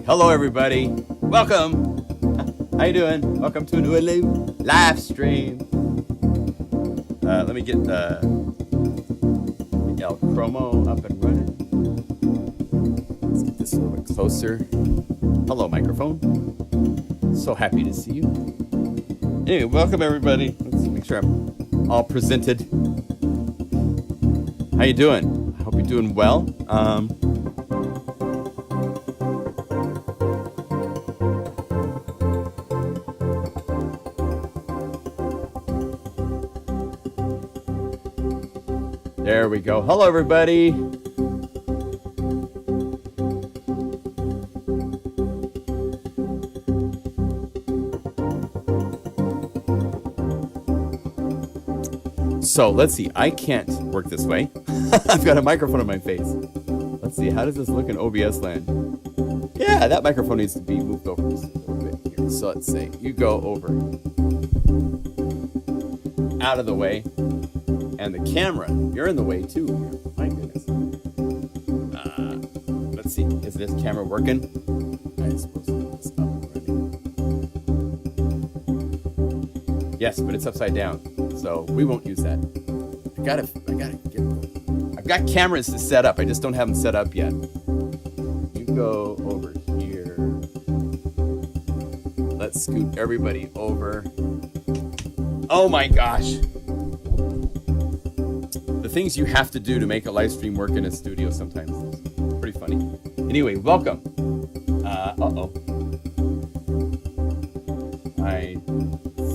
Hello, everybody. Welcome. How you doing? Welcome to a new live stream. Let me get the El Chromo up and running. Let's get this a little bit closer. Hello, microphone. So happy to see you. Anyway, welcome everybody. Let's make sure I'm all presented. How you doing? I hope you're doing well. There we go. Hello, everybody. So let's see. I can't work this way. I've got a microphone on my face. Let's see. How does this look in OBS land? Yeah, that microphone needs to be moved over just a little bit here. So let's say you go over out of the way. And the camera, you're in the way too. My goodness. Let's see. Is this camera working? I'm supposed to put this up already. Yes, but it's upside down, so we won't use that. I've got cameras to set up. I just don't have them set up yet. You go over here. Let's scoot everybody over. Oh my gosh. The things you have to do to make a live stream work in a studio sometimes. It's pretty funny. Anyway, welcome. Uh-oh. I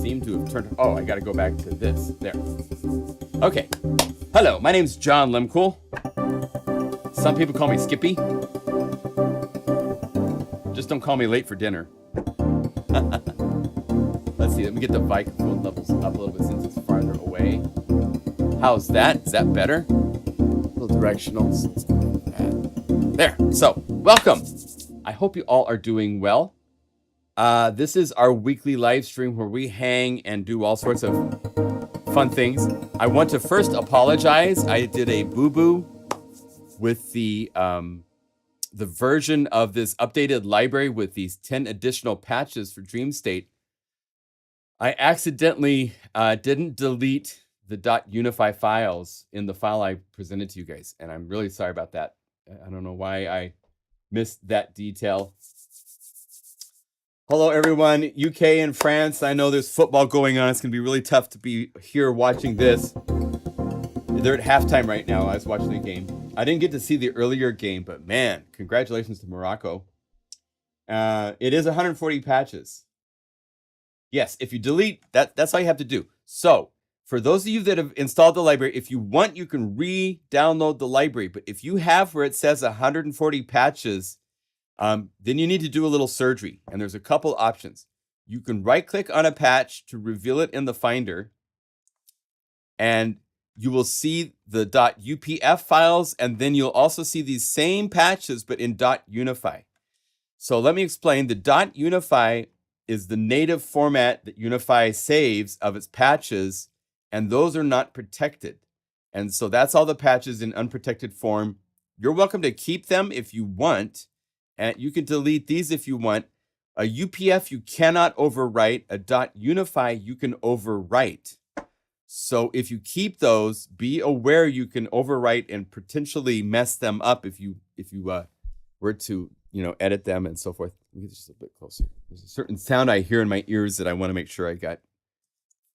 seem to have turned... Oh, I got to go back to this. There. Okay. Hello, my name's John Lemcool. Some people call me Skippy. Just don't call me late for dinner. Let's see. Let me get the microphone levels up a little bit since it's farther away. How's that? Is that better? A little directional. There. So, welcome. I hope you all are doing well. This is our weekly live stream where we hang and do all sorts of fun things. I want to first apologize. I did a boo-boo with the version of this updated library with these 10 additional patches for Dreamstate. I accidentally didn't delete the .unify files in the file I presented to you guys, and I'm really sorry about that. I don't know why I missed that detail. Hello, everyone, UK and France. I know there's football going on. It's going to be really tough to be here watching this. They're at halftime right now. I was watching the game. I didn't get to see the earlier game, but man, congratulations to Morocco. It is 140 patches. Yes, if you delete, that's all you have to do. So, for those of you that have installed the library, if you want, you can re-download the library. But if you have where it says 140 patches, then you need to do a little surgery. And there's a couple options. You can right-click on a patch to reveal it in the Finder. And you will see the .upf files. And then you'll also see these same patches, but in .unify. So let me explain. The .unify is the native format that Unify saves of its patches. And those are not protected. And so that's all the patches in unprotected form. You're welcome to keep them if you want. And you can delete these if you want. A UPF you cannot overwrite. A .unify you can overwrite. So if you keep those, be aware you can overwrite and potentially mess them up if you were to edit them and so forth. Let me get just a bit closer. There's a certain sound I hear in my ears that I want to make sure I got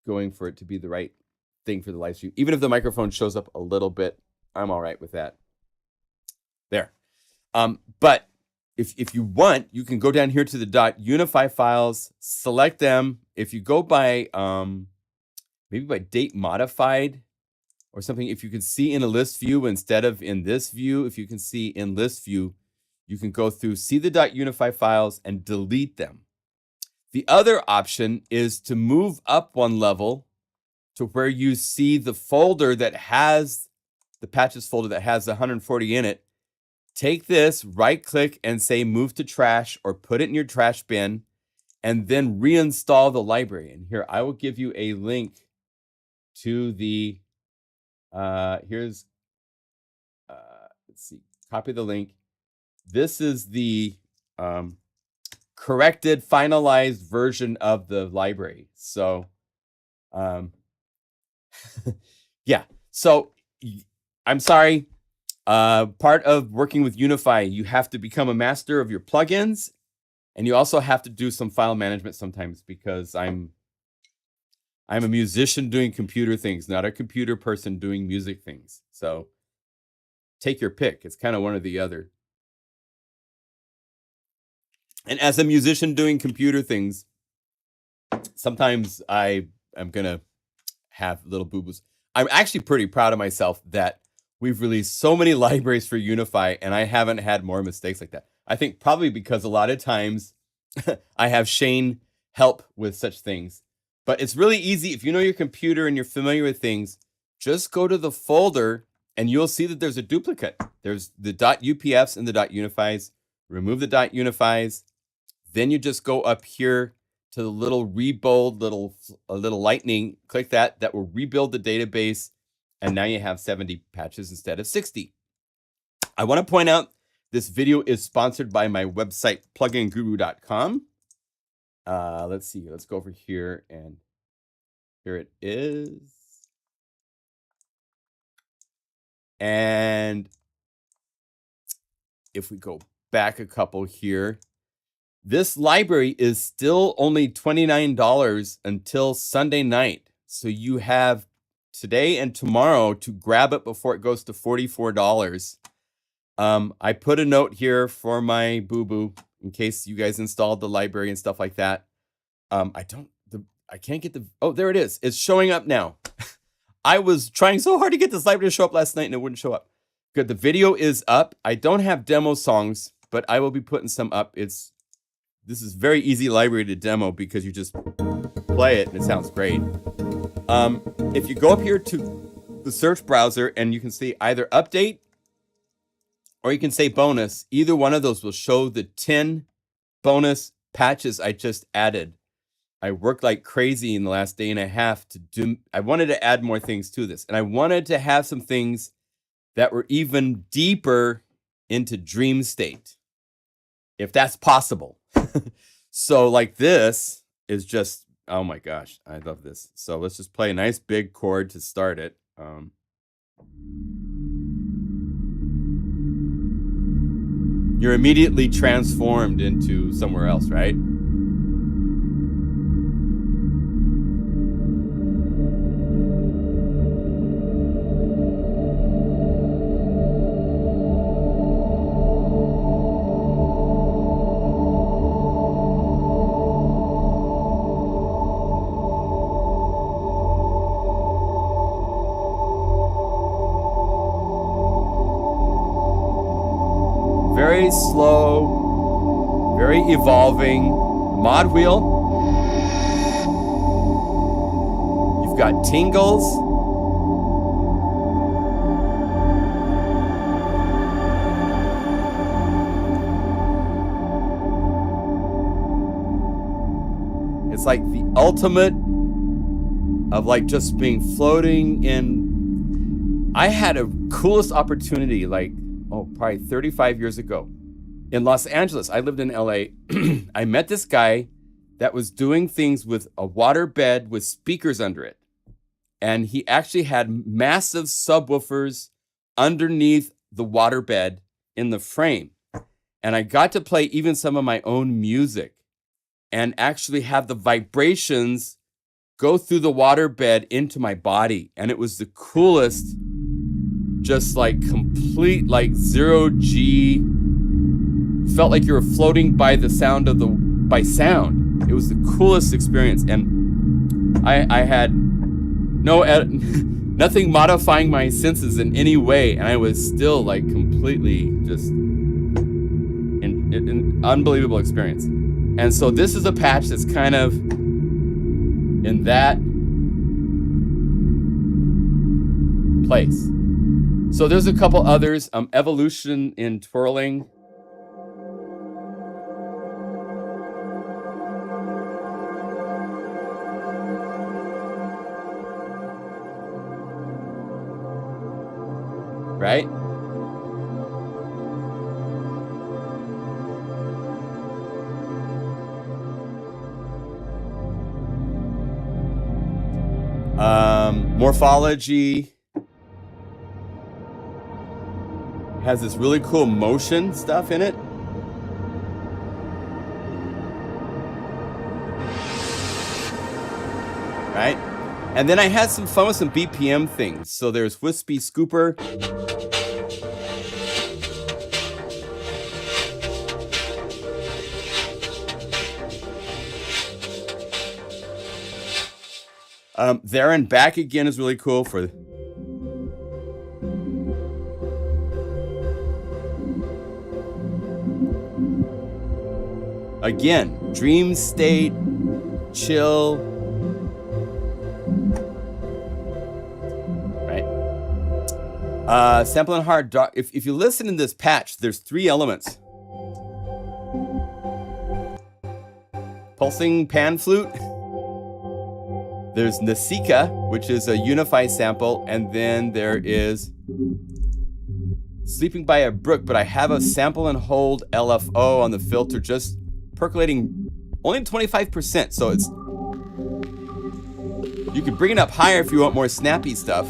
going for it to be the right thing for the live stream. Even if the microphone shows up a little bit, I'm all right with that. There. But if you want, you can go down here to the .unify files, select them. If you go by maybe by date modified or something, if you can see in a list view instead of in this view, if you can see in list view, you can go through, see the .unify files and delete them. The other option is to move up one level to where you see the folder that has the patches folder that has 140 in it. Take this, right click and say move to trash or put it in your trash bin and then reinstall the library. And here I will give you a link to the let's see, copy the link. This is the corrected, finalized version of the library. So, yeah. So I'm sorry. Part of working with Unify, you have to become a master of your plugins, and you also have to do some file management sometimes, because I'm a musician doing computer things, not a computer person doing music things. So take your pick. It's kind of one or the other. And as a musician doing computer things, sometimes I am going to have little boo-boos. I'm actually pretty proud of myself that we've released so many libraries for Unify, and I haven't had more mistakes like that. I think probably because a lot of times I have Shane help with such things. But it's really easy. If you know your computer and you're familiar with things, just go to the folder and you'll see that there's a duplicate. There's the .upfs and the .unifies. Remove the .unifies. Then you just go up here to the little rebuild, little lightning. Click that. That will rebuild the database. And now you have 70 patches instead of 60. I want to point out this video is sponsored by my website, pluginguru.com. Let's see. Let's go over here, and here it is. And if we go back a couple here, this library is still only $29 until Sunday night. So you have today and tomorrow to grab it before it goes to $44. I put a note here for my boo-boo in case you guys installed the library and stuff like that. I can't get the, oh, there it is. It's showing up now. I was trying so hard to get this library to show up last night and it wouldn't show up. Good, the video is up. I don't have demo songs, but I will be putting some up. This is very easy library to demo because you just play it and it sounds great. If you go up here to the search browser and you can see either update or you can say bonus, either one of those will show the 10 bonus patches I just added. I worked like crazy in the last day and a half to do, I wanted to add more things to this. And I wanted to have some things that were even deeper into Dreamstate, if that's possible. So like this is just, oh my gosh, I love this. So let's just play a nice big chord to start it. You're immediately transformed into somewhere else, right? Very slow, very evolving mod wheel. You've got tingles. It's like the ultimate of like just being floating in. I had a coolest opportunity like, oh, probably 35 years ago in Los Angeles. I lived in LA. I met this guy that was doing things with a water bed with speakers under it. And he actually had massive subwoofers underneath the water bed in the frame. And I got to play even some of my own music and actually have the vibrations go through the water bed into my body. And it was the coolest, just like complete, like 0G. Felt like you were floating by the sound of by sound. It was the coolest experience. And I had nothing modifying my senses in any way. And I was still like completely just an unbelievable experience. And so this is a patch that's kind of in that place. So there's a couple others. Evolution in twirling. Right? morphology. Has this really cool motion stuff in it. Right? And then I had some fun with some BPM things. So there's Wispy Scooper. There and Back again is really cool for. Again, Dreamstate, chill. Right. Sampling hard dark. If you listen in this patch, there's 3 elements. Pulsing pan flute. There's Nasika, which is a Unify sample, and then there is Sleeping by a Brook, but I have a sample and hold LFO on the filter just percolating only 25%, so it's, you can bring it up higher if you want more snappy stuff.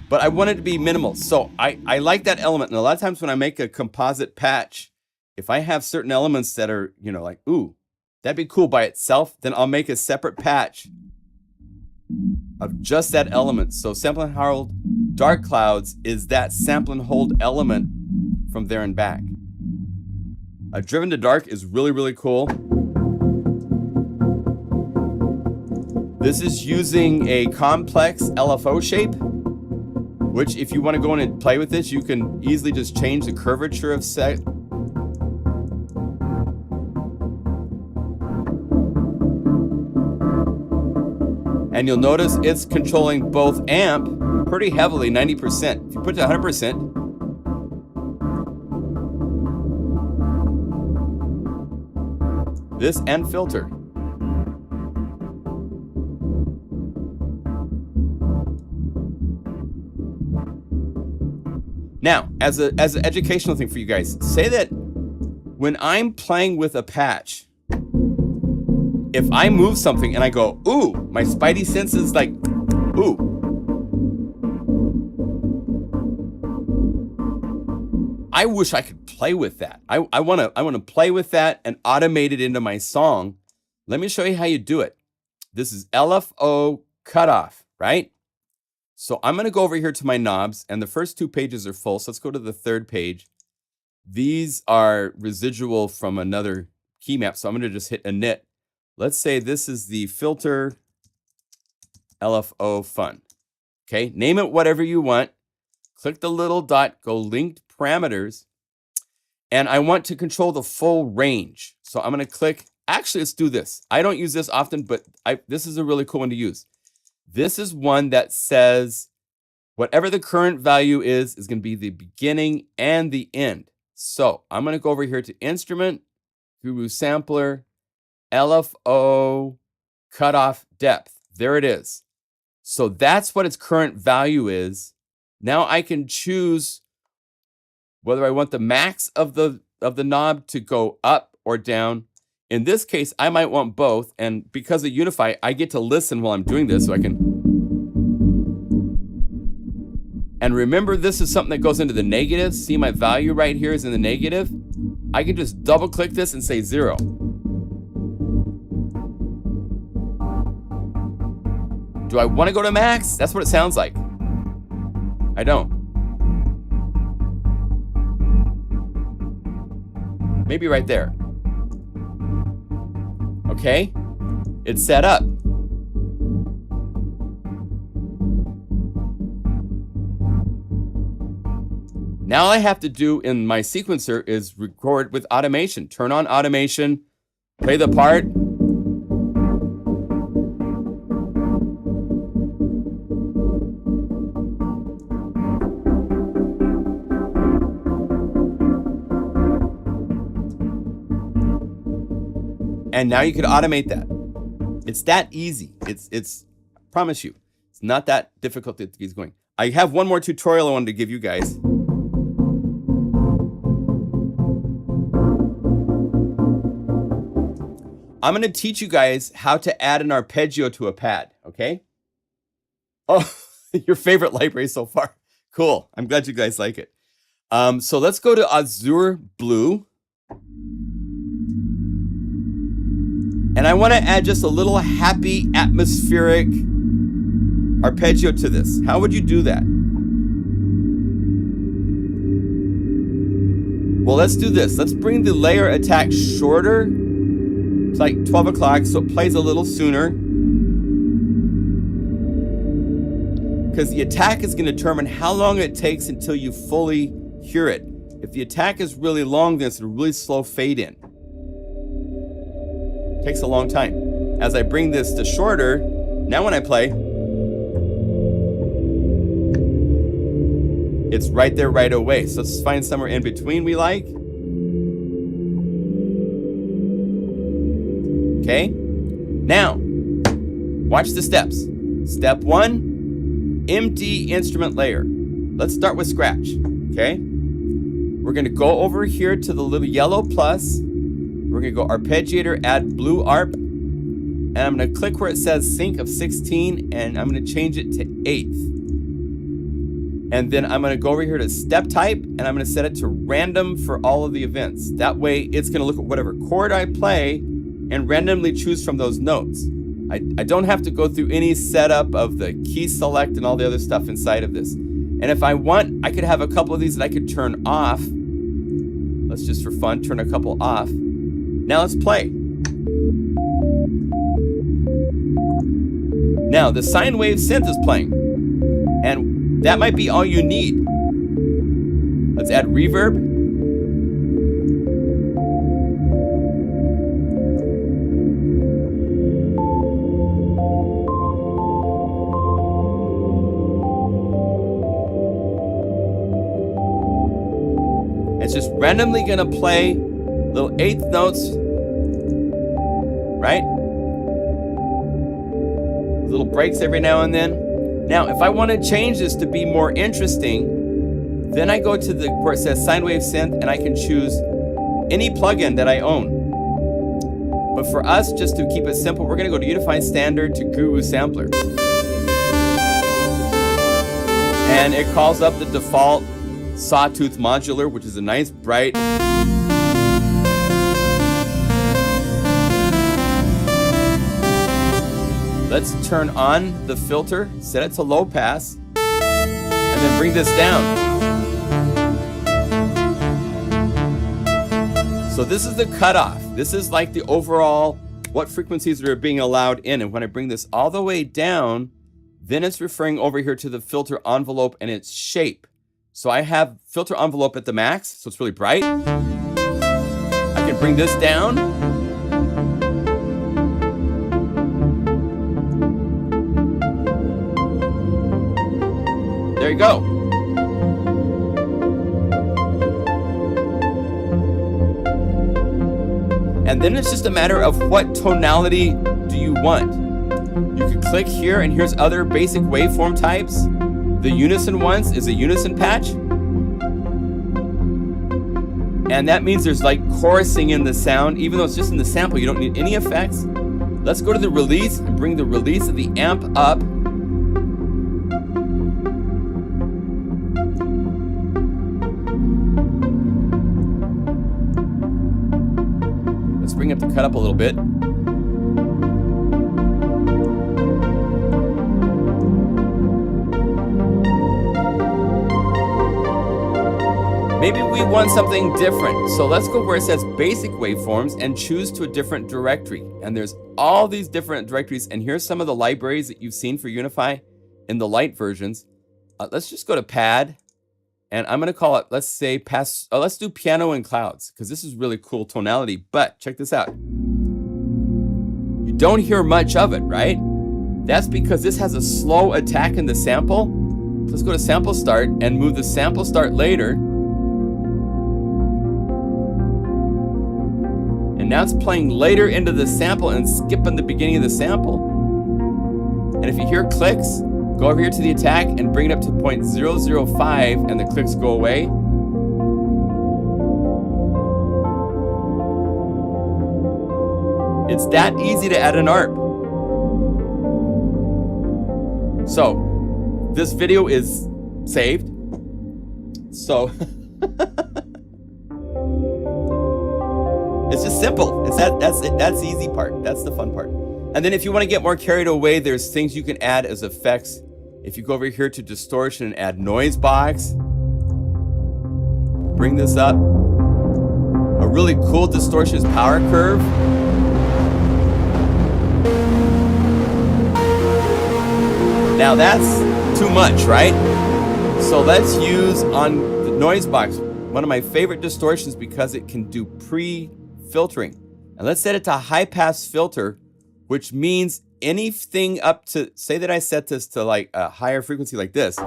But I want it to be minimal, so I like that element, and a lot of times when I make a composite patch, if I have certain elements that are, you know, like, ooh, that'd be cool by itself, then I'll make a separate patch of just that element. So Sample and Hold Dark Clouds is that sample and hold element from There and Back. Driven to Dark is really, really cool. This is using a complex LFO shape, which if you want to go in and play with this, you can easily just change the curvature of set. And you'll notice it's controlling both amp pretty heavily, 90%. If you put it to 100%, this and filter. Now, as an educational thing for you guys, say that when I'm playing with a patch, if I move something and I go, ooh, my spidey sense is like, ooh. I wish I could play with that. I wanna play with that and automate it into my song. Let me show you how you do it. This is LFO cutoff, right? So I'm gonna go over here to my knobs, and the first 2 pages are full, so let's go to the 3rd page. These are residual from another key map, so I'm gonna just hit init. Let's say this is the filter LFO fun. Okay, name it whatever you want. Click the little dot, go linked parameters, and I want to control the full range. So I'm gonna click, actually let's do this. I don't use this often, but this is a really cool one to use. This is one that says whatever the current value is gonna be the beginning and the end. So I'm gonna go over here to Instrument, Guru Sampler, LFO cutoff depth. There it is. So that's what its current value is. Now I can choose whether I want the max of the knob to go up or down. In this case, I might want both, and because of Unify, I get to listen while I'm doing this, so I can. And remember, this is something that goes into the negative. See, my value right here is in the negative. I can just double click this and say 0. Do I want to go to max? That's what it sounds like. I don't. Maybe right there. Okay, it's set up. Now all I have to do in my sequencer is record with automation. Turn on automation, play the part. And now you can automate that. It's that easy. It's I promise you, it's not that difficult to get going. I have one more tutorial I wanted to give you guys. I'm going to teach you guys how to add an arpeggio to a pad, okay? Oh, your favorite library so far. Cool. I'm glad you guys like it. So let's go to Azure Blue. And I want to add just a little happy atmospheric arpeggio to this. How would you do that? Well, let's do this. Let's bring the layer attack shorter. It's like 12 o'clock, so it plays a little sooner. Because the attack is going to determine how long it takes until you fully hear it. If the attack is really long, then it's a really slow fade in. Takes a long time. As I bring this to shorter, now when I play, it's right there right away. So let's find somewhere in between we like. Okay. Now, watch the steps. Step 1, empty instrument layer. Let's start with scratch. Okay. We're going to go over here to the little yellow plus. We're going to go arpeggiator, add blue arp. And I'm going to click where it says sync of 16, and I'm going to change it to 8th. And then I'm going to go over here to step type, and I'm going to set it to random for all of the events. That way it's going to look at whatever chord I play and randomly choose from those notes. I don't have to go through any setup of the key select and all the other stuff inside of this. And if I want, I could have a couple of these that I could turn off. Let's just for fun turn a couple off. Now let's play. Now the sine wave synth is playing, and that might be all you need. Let's add reverb. It's just randomly gonna play little 8th notes, right? Little breaks every now and then. Now, if I want to change this to be more interesting, then I go to the where it says sine wave synth, and I can choose any plugin that I own. But for us, just to keep it simple, we're going to go to Unify Standard to Guru Sampler. And it calls up the default Sawtooth modular, which is a nice bright. Let's turn on the filter, set it to low pass, and then bring this down. So this is the cutoff. This is like the overall, what frequencies are being allowed in. And when I bring this all the way down, then it's referring over here to the filter envelope and its shape. So I have filter envelope at the max, so it's really bright. I can bring this down. There you go. And then it's just a matter of what tonality do you want. You can click here, and here's other basic waveform types. The unison ones is a unison patch. And that means there's like chorusing in the sound, even though it's just in the sample, you don't need any effects. Let's go to the release and bring the release of the amp up. Bring it to cut up a little bit. Maybe we want something different. So let's go where it says basic waveforms and choose to a different directory. And there's all these different directories. And here's some of the libraries that you've seen for Unify in the light versions. Let's just go to pad. And I'm going to call it, let's say, let's do piano and clouds, because this is really cool tonality. But check this out. You don't hear much of it, right? That's because this has a slow attack in the sample. So let's go to sample start and move the sample start later. And now it's playing later into the sample and skipping the beginning of the sample. And if you hear clicks, go over here to the attack and bring it up to 0.005 and the clicks go away. It's that easy to add an ARP. So, this video is saved. So, it's just simple. It's that's it. That's the easy part. That's the fun part. And then if you want to get more carried away, there's things you can add as effects. If you go over here to distortion and add noise box, bring this up. A really cool distortion is power curve. Now that's too much, right? So let's use on the noise box, one of my favorite distortions because it can do pre-filtering. And let's set it to high pass filter, which means anything up to, say that I set this to like a higher frequency like this.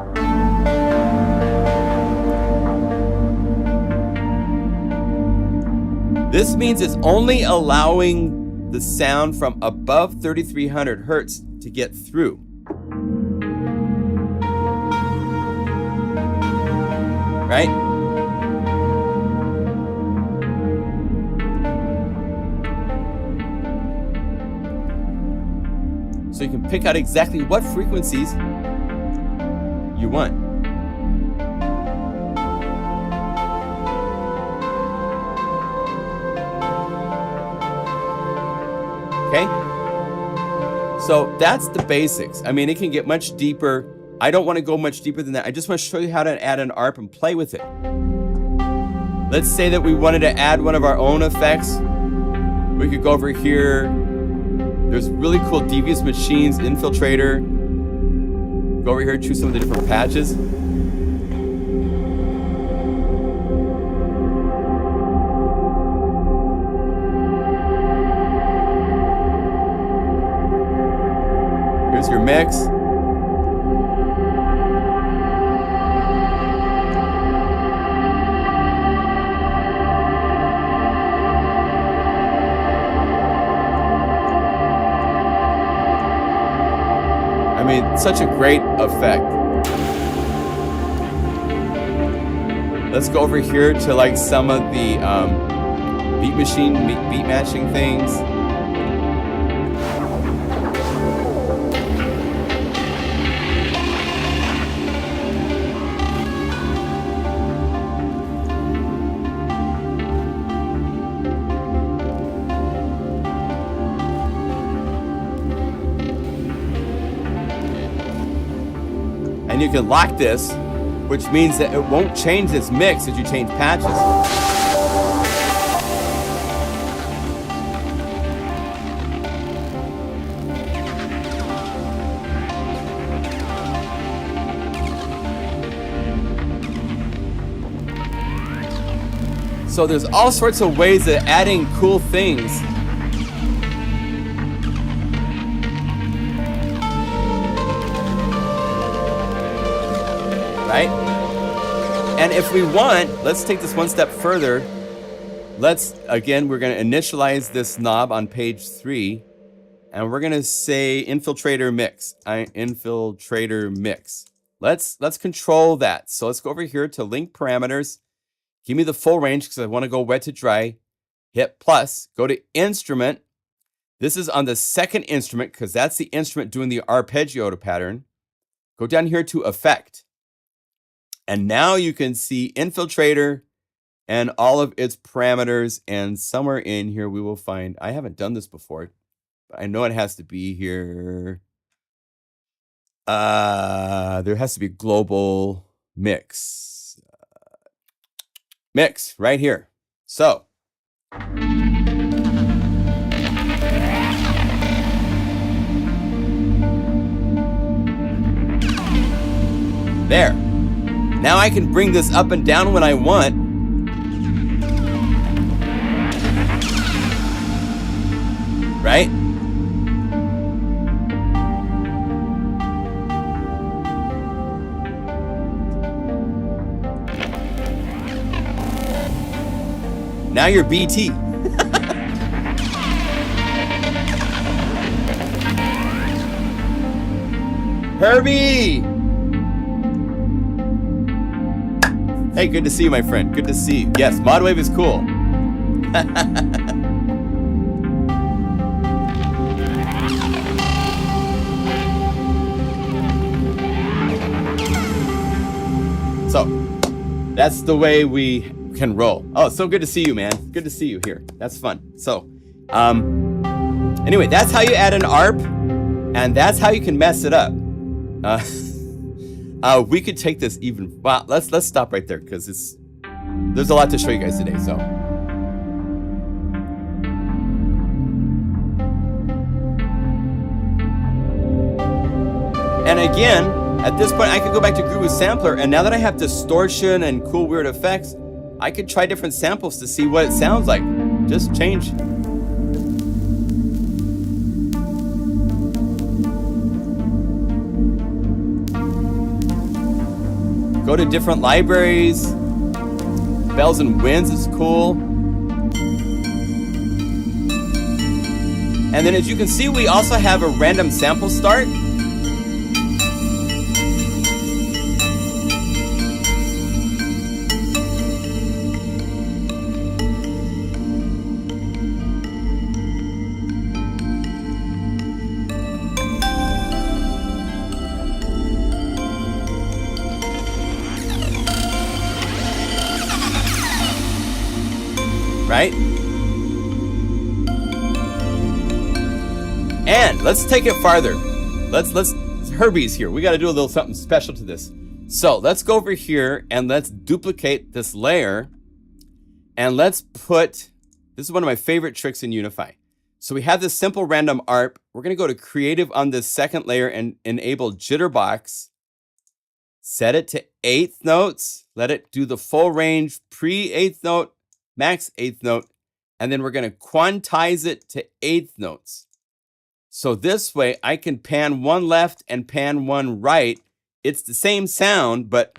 This means it's only allowing the sound from above 3300 hertz to get through. Right? So you can pick out exactly what frequencies you want. Okay? So that's the basics. I mean, it can get much deeper. I don't want to go much deeper than that. I just want to show you how to add an ARP and play with it. Let's say that we wanted to add one of our own effects. We could go over here. There's really cool devious machines, Infiltrator. Go over here, choose some of the different patches. Here's your mix. I mean, such a great effect. Let's go over here to like some of the beat machine, beat matching things. And you can lock this, which means that it won't change this mix as you change patches. So there's all sorts of ways of adding cool things. Right? And if we want, let's take this one step further. Again, we're going to initialize this knob on page 3, and we're going to say Infiltrator mix. Infiltrator mix. Let's control that. So let's go over here to link parameters. Give me the full range because I want to go wet to dry. Hit plus. Go to instrument. This is on the second instrument because that's the instrument doing the arpeggio pattern. Go down here to effect. And now you can see Infiltrator and all of its parameters. And somewhere in here we will find, I haven't done this before, but I know it has to be here. There has to be global mix. Mix right here. So. There. Now I can bring this up and down when I want. Right? Now you're BT. Herbie! Hey, good to see you, my friend. Good to see you. Yes, ModWAV is cool. So that's the way we can roll. Oh, so good to see you, man. Good to see you here. That's fun. So anyway, that's how you add an ARP, and that's how you can mess it up. We could take this even. Well, let's stop right there because there's a lot to show you guys today. So, and again, at this point, I could go back to Groove Sampler, and now that I have distortion and cool weird effects, I could try different samples to see what it sounds like. Just change. Go to different libraries. Bells and Winds is cool. And then as you can see, we also have a random sample start. Right? And let's take it farther. Let's Herbie's here. We got to do a little something special to this. So let's go over here and let's duplicate this layer. And let's put, this is one of my favorite tricks in Unify. So we have this simple random ARP. We're going to go to creative on this second layer and enable jitterbox. Set it to 8th notes. Let it do the full range, pre 8th note, max 8th note, and then we're going to quantize it to 8th notes. So this way I can pan one left and pan one right. It's the same sound, but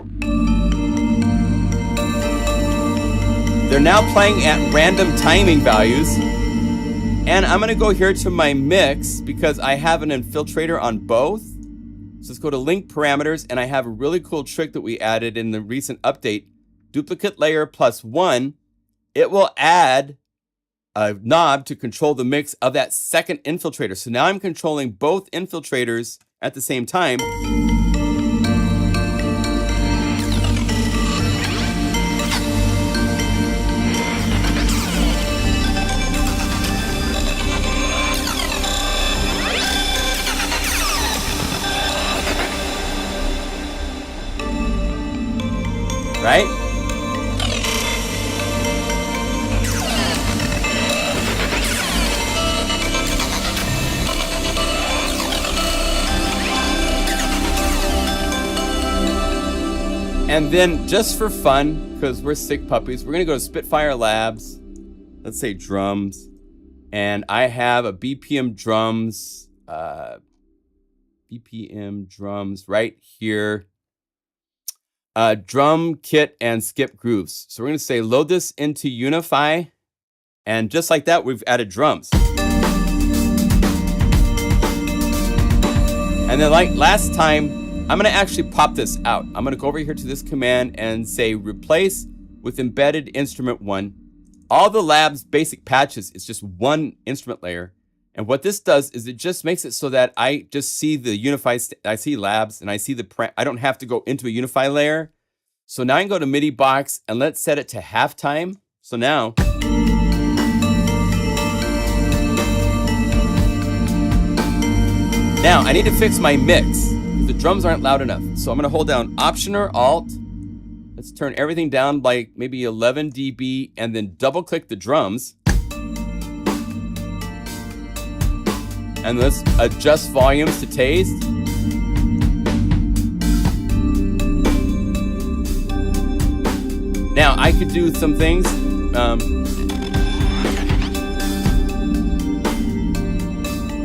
they're now playing at random timing values. And I'm going to go here to my mix because I have an infiltrator on both. So let's go to link parameters, and I have a really cool trick that we added in the recent update. Duplicate layer +1. It will add a knob to control the mix of that second infiltrator. So now I'm controlling both infiltrators at the same time. Right? And then just for fun, because we're sick puppies, we're going to go to Spitfire Labs. Let's say drums. And I have a BPM drums right here. Drum kit and skip grooves. So we're going to say load this into Unify. And just like that, we've added drums. And then like last time, I'm going to actually pop this out. I'm going to go over here to this command and say replace with embedded instrument 1. All the labs basic patches is just one instrument layer. And what this does is it just makes it so that I just see the Unify, I see labs and I see I don't have to go into a Unify layer. So now I can go to MIDI box and let's set it to halftime. So now, I need to fix my mix. The drums aren't loud enough. So I'm going to hold down Option or Alt. Let's turn everything down like maybe 11 dB and then double click the drums. And let's adjust volumes to taste. Now I could do some things.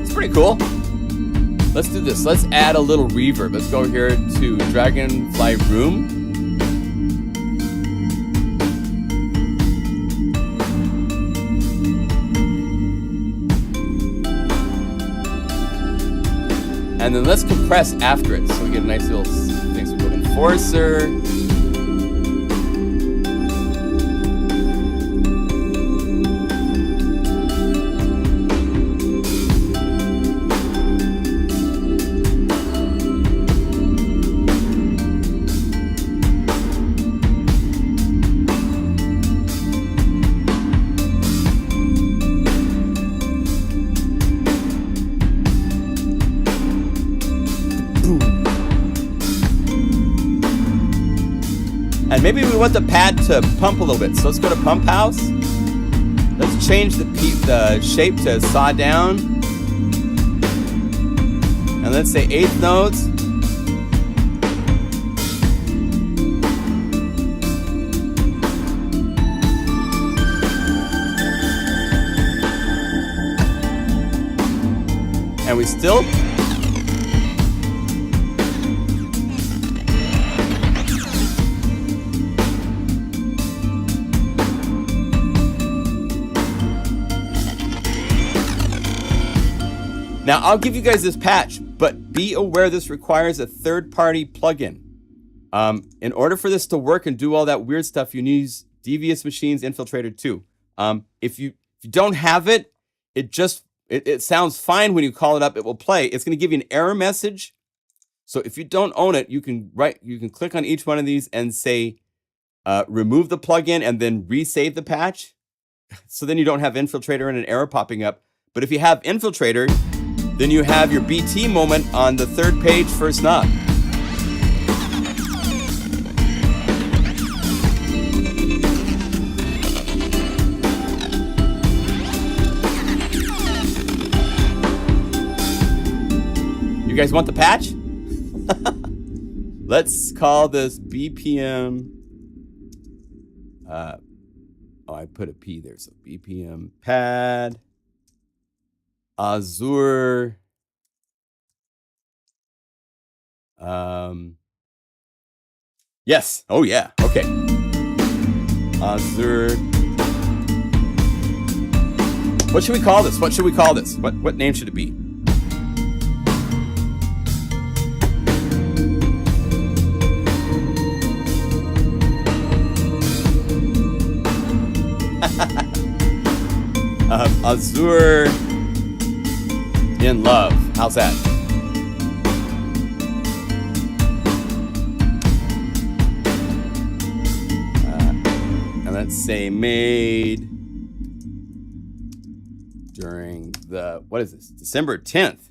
It's pretty cool. Let's do this. Let's add a little reverb. Let's go here to Dragonfly Room. And then let's compress after it. So we get a nice little thing. So we go Enforcer. Maybe we want the pad to pump a little bit. So let's go to pump house. Let's change the shape to saw down. And let's say 8th notes. And we still. Now, I'll give you guys this patch, but be aware this requires a third-party plugin. In order for this to work and do all that weird stuff, you need Devious Machines Infiltrator 2. If you don't have it, it sounds fine when you call it up. It will play. It's going to give you an error message. So if you don't own it, you can click on each one of these and say remove the plugin and then resave the patch. So then you don't have Infiltrator and an error popping up. But if you have Infiltrator, then you have your BT moment on the 3rd page, first knob. You guys want the patch? Let's call this BPM. I put a P there, so BPM PAD. Azure. Yes. Oh yeah. Okay. Azure. What should we call this? What should we call this? What name should it be? Azure in love. How's that? And let's say made during the, what is this? December 10th.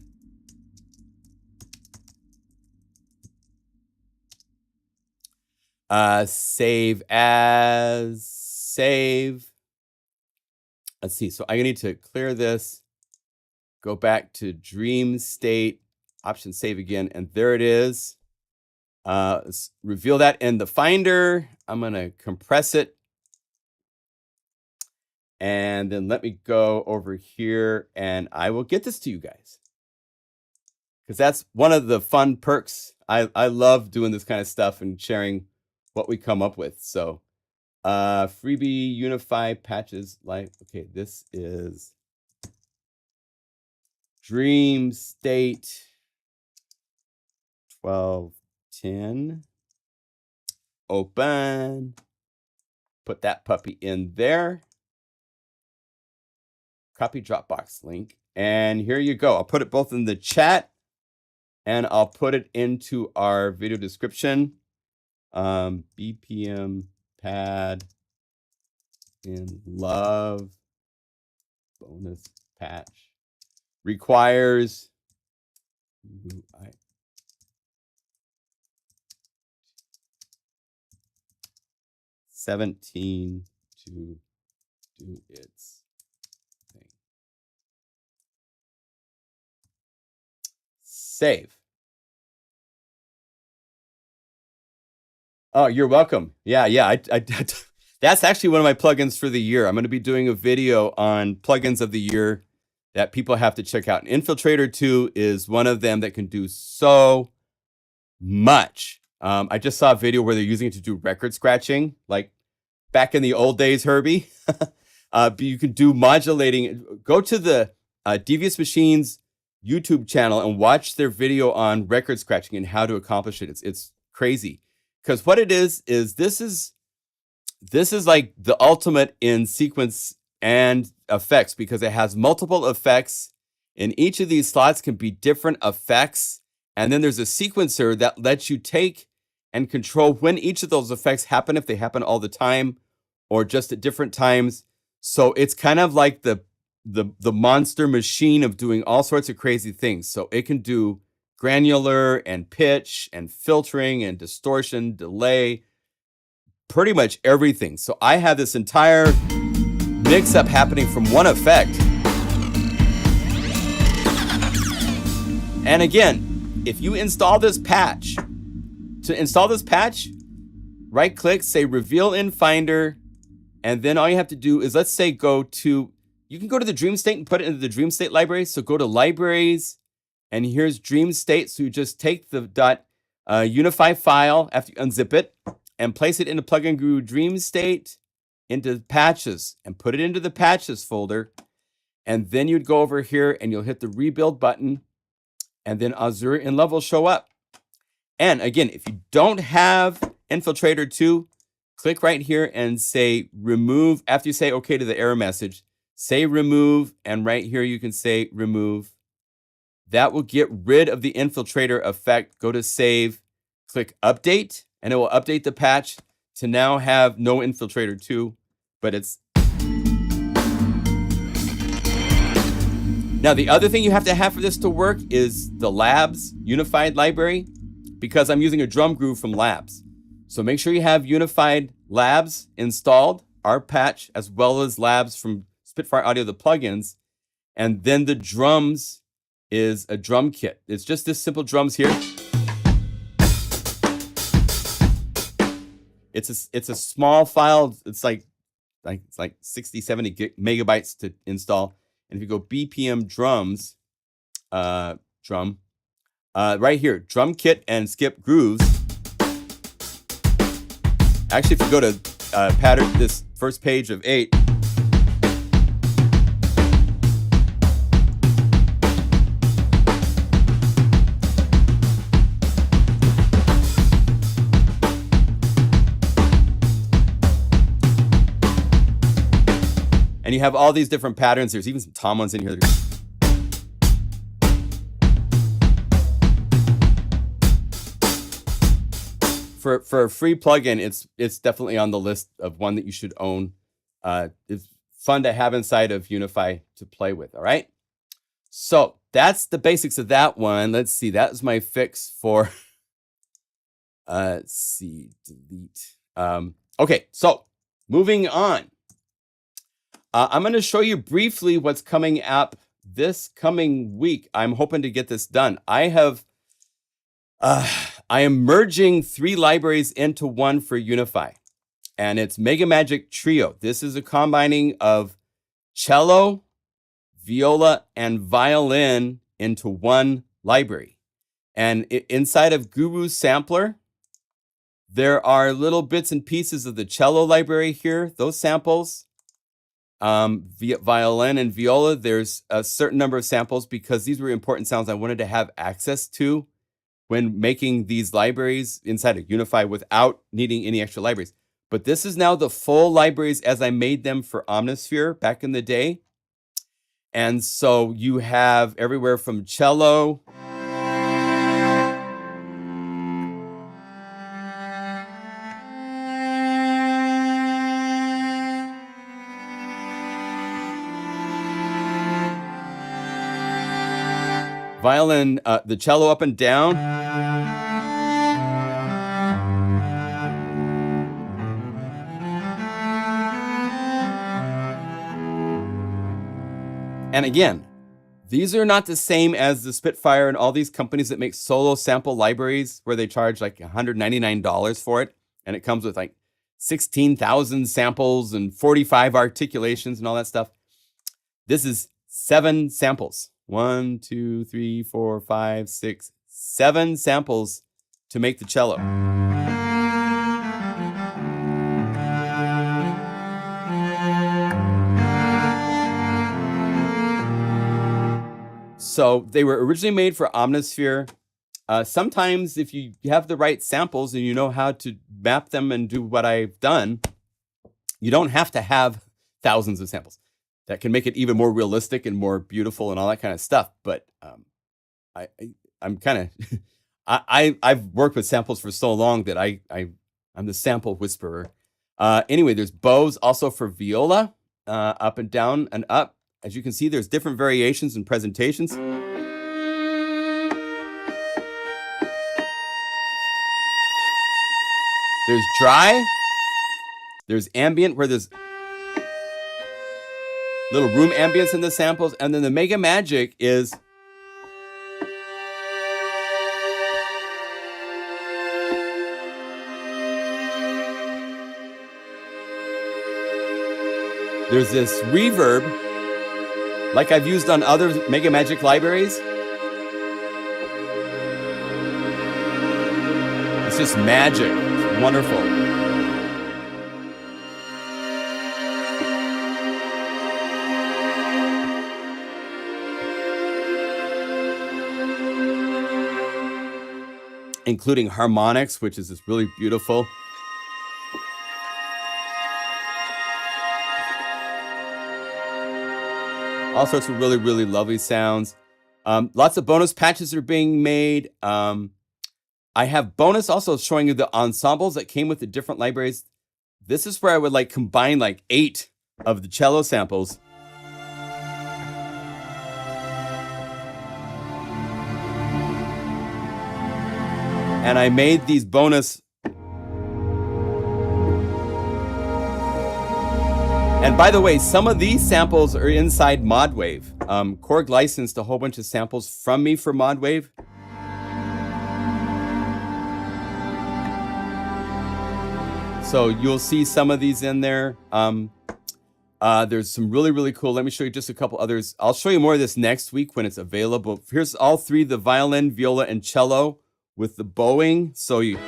Save as, save. Let's see, so I need to clear this, go back to Dreamstate, option save again, and there it is. Let's reveal that in the Finder. I'm gonna compress it. And then let me go over here and I will get this to you guys. Because that's one of the fun perks. I love doing this kind of stuff and sharing what we come up with. So freebie Unify patches live. Okay, this is Dreamstate 1210. Open. Put that puppy in there. Copy Dropbox link. And here you go. I'll put it both in the chat and I'll put it into our video description. BPM PAD in love bonus patch requires 17 to do its thing. Save. Oh, you're welcome. Yeah. That's actually one of my plugins for the year. I'm going to be doing a video on plugins of the year that people have to check out. And Infiltrator 2 is one of them that can do so much. I just saw a video where they're using it to do record scratching, like back in the old days, Herbie. But you can do modulating. Go to the Devious Machines YouTube channel and watch their video on record scratching and how to accomplish it. It's crazy. Because what it is this is like the ultimate in sequence and effects, because it has multiple effects. And each of these slots can be different effects. And then there's a sequencer that lets you take and control when each of those effects happen, if they happen all the time or just at different times. So it's kind of like the monster machine of doing all sorts of crazy things. So it can do granular and pitch and filtering and distortion, delay, pretty much everything. So I have this entire mix-up happening from one effect. And again, if you install this patch, to install this patch, right-click, say Reveal in Finder, and then all you have to do is, let's say, you can go to the Dreamstate and put it into the Dreamstate library. So go to Libraries, and here's Dreamstate. So you just take the .unify file after you unzip it and place it into Plugin Guru Dreamstate into Patches and put it into the Patches folder. And then you'd go over here and you'll hit the Rebuild button, and then Azure in Love will show up. And again, if you don't have Infiltrator 2, click right here and say remove. After you say OK to the error message, say remove, and right here you can say remove. That will get rid of the Infiltrator effect. Go to Save, click Update, and it will update the patch to now have no Infiltrator 2, but it's... Now, the other thing you have to have for this to work is the Labs Unified library, because I'm using a drum groove from Labs. So make sure you have Unified Labs installed, our patch, as well as Labs from Spitfire Audio, the plugins. And then the drums is a drum kit. It's just this simple drums here. It's a small file. It's like 60, 70 megabytes to install. And if you go BPM drums, right here, drum kit and skip grooves. Actually, if you go to pattern, this first page of 8, and you have all these different patterns. There's even some tom ones in here. For a free plugin, it's definitely on the list of one that you should own. It's fun to have inside of Unify to play with. All right. So that's the basics of that one. Let's see. That was my fix for. Let's see. Delete. Okay. So moving on. I'm going to show you briefly what's coming up this coming week. I'm hoping to get this done. I am merging 3 libraries into one for Unify, and it's Mega Magic Trio. This is a combining of cello, viola, and violin into one library. And inside of Guru Sampler, there are little bits and pieces of the cello library here, those samples. Violin and viola, there's a certain number of samples because these were important sounds I wanted to have access to when making these libraries inside of Unify without needing any extra libraries. But this is now the full libraries as I made them for Omnisphere back in the day. And so you have everywhere from cello, violin, the cello up and down. And again, these are not the same as the Spitfire and all these companies that make solo sample libraries where they charge like $199 for it. And it comes with like 16,000 samples and 45 articulations and all that stuff. This is 7 samples. 1, 2, 3, 4, 5, 6, 7 samples to make the cello. So they were originally made for Omnisphere. Sometimes if you have the right samples and you know how to map them and do what I've done, you don't have to have thousands of samples. That can make it even more realistic and more beautiful and all that kind of stuff. But I'm kind of, I've worked with samples for so long that I'm the sample whisperer. Anyway, there's bows also for viola, up and down and up. As you can see, there's different variations and presentations. There's dry, There's ambient, where there's little room ambience in the samples. And then the Mega Magic is there's this reverb, like I've used on other Mega Magic libraries. It's just magic. It's wonderful. Including harmonics, which is just really beautiful. All sorts of really, really lovely sounds. Lots of bonus patches are being made. I have bonus also showing you the ensembles that came with the different libraries. This is where I would like combine like 8 of the cello samples. And I made these bonus. And by the way, some of these samples are inside ModWAV. Korg licensed a whole bunch of samples from me for ModWAV. So you'll see some of these in there. There's some really, really cool. Let me show you just a couple others. I'll show you more of this next week when it's available. Here's all 3, the violin, viola, and cello with the bowing. So you...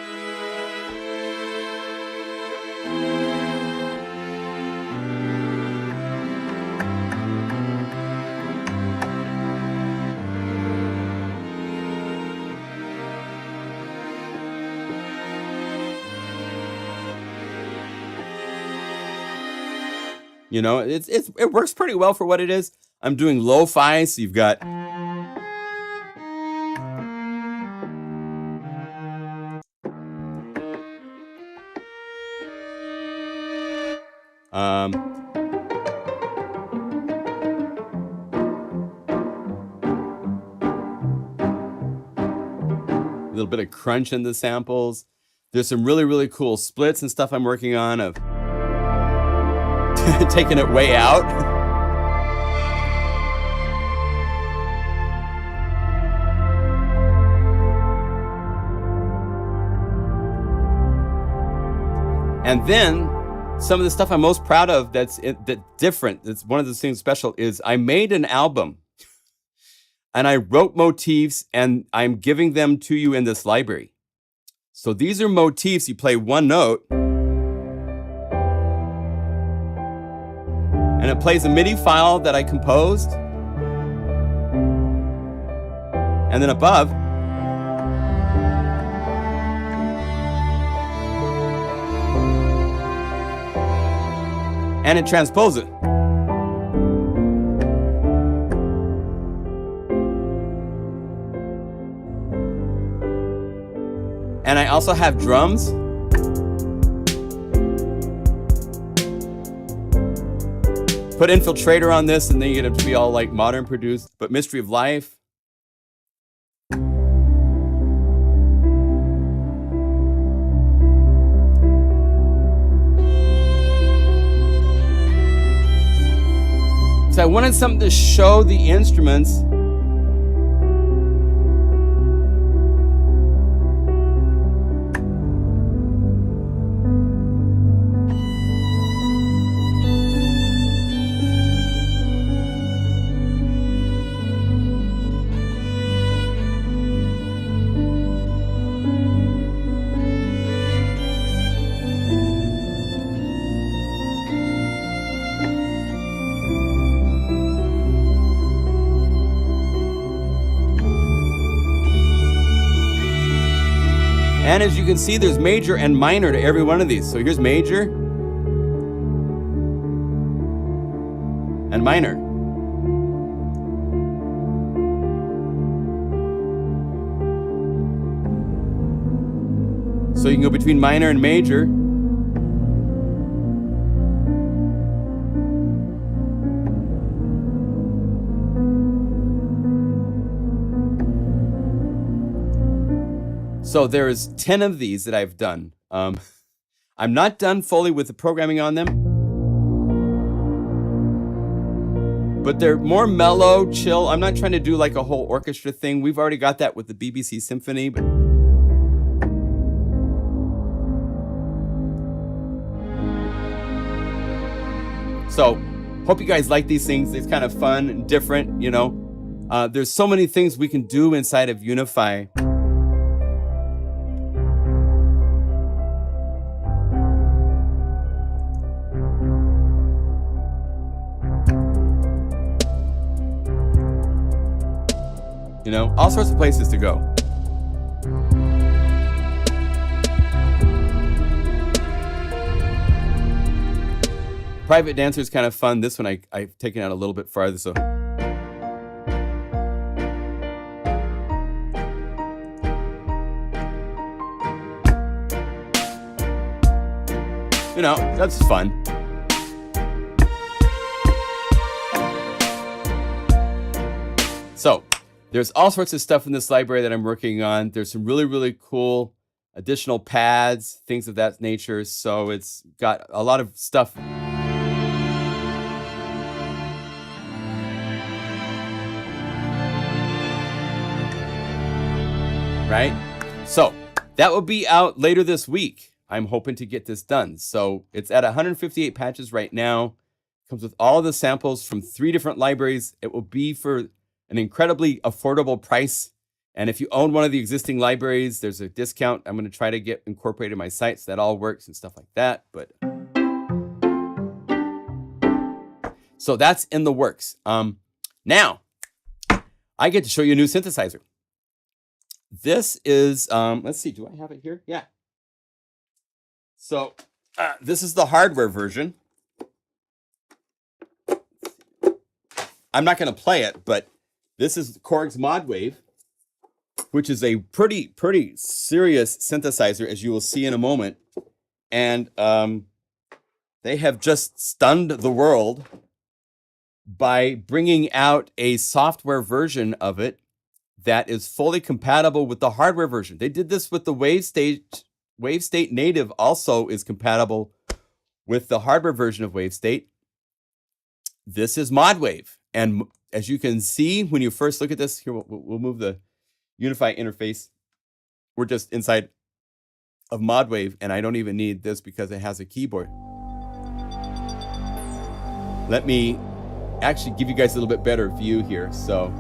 You know, it works pretty well for what it is. I'm doing lo-fi, so you've got a little bit of crunch in the samples. There's some really, really cool splits and stuff I'm working on of taking it way out. And then some of the stuff I'm most proud of that's different, that's one of the things special, is I made an album and I wrote motifs and I'm giving them to you in this library. So these are motifs. You play one note and it plays a MIDI file that I composed. And then above, and it transposes it. And I also have drums. Put Infiltrator on this and then you get it to be all like modern produced, but Mystery of Life. So I wanted something to show the instruments. And as you can see, there's major and minor to every one of these. So here's major and minor. So you can go between minor and major. So there's 10 of these that I've done. I'm not done fully with the programming on them, but they're more mellow, chill. I'm not trying to do like a whole orchestra thing. We've already got that with the BBC Symphony, but so hope you guys like these things. It's kind of fun and different, you know. There's so many things we can do inside of Unify. You know, all sorts of places to go. Private Dancer is kind of fun. This one I've taken out a little bit farther, so. You know, that's fun. So, there's all sorts of stuff in this library that I'm working on. There's some really, really cool additional pads, things of that nature. So it's got a lot of stuff. Right? So that will be out later this week. I'm hoping to get this done. So it's at 158 patches right now. Comes with all the samples from 3 different libraries. It will be for an incredibly affordable price. And if you own one of the existing libraries, there's a discount I'm going to try to get incorporated in my site so that all works and stuff like that. But so that's in the works. Now I get to show you a new synthesizer. This is, let's see, do I have it here? Yeah. So this is the hardware version. I'm not going to play it, but this is Korg's ModWAV, which is a pretty serious synthesizer, as you will see in a moment. And they have just stunned the world by bringing out a software version of it that is fully compatible with the hardware version. They did this with the WaveState Native also is compatible with the hardware version of WaveState. This is ModWAV. And as you can see, when you first look at this, here, we'll move the Unify interface. We're just inside of ModWAV, and I don't even need this because it has a keyboard. Let me actually give you guys a little bit better view here. So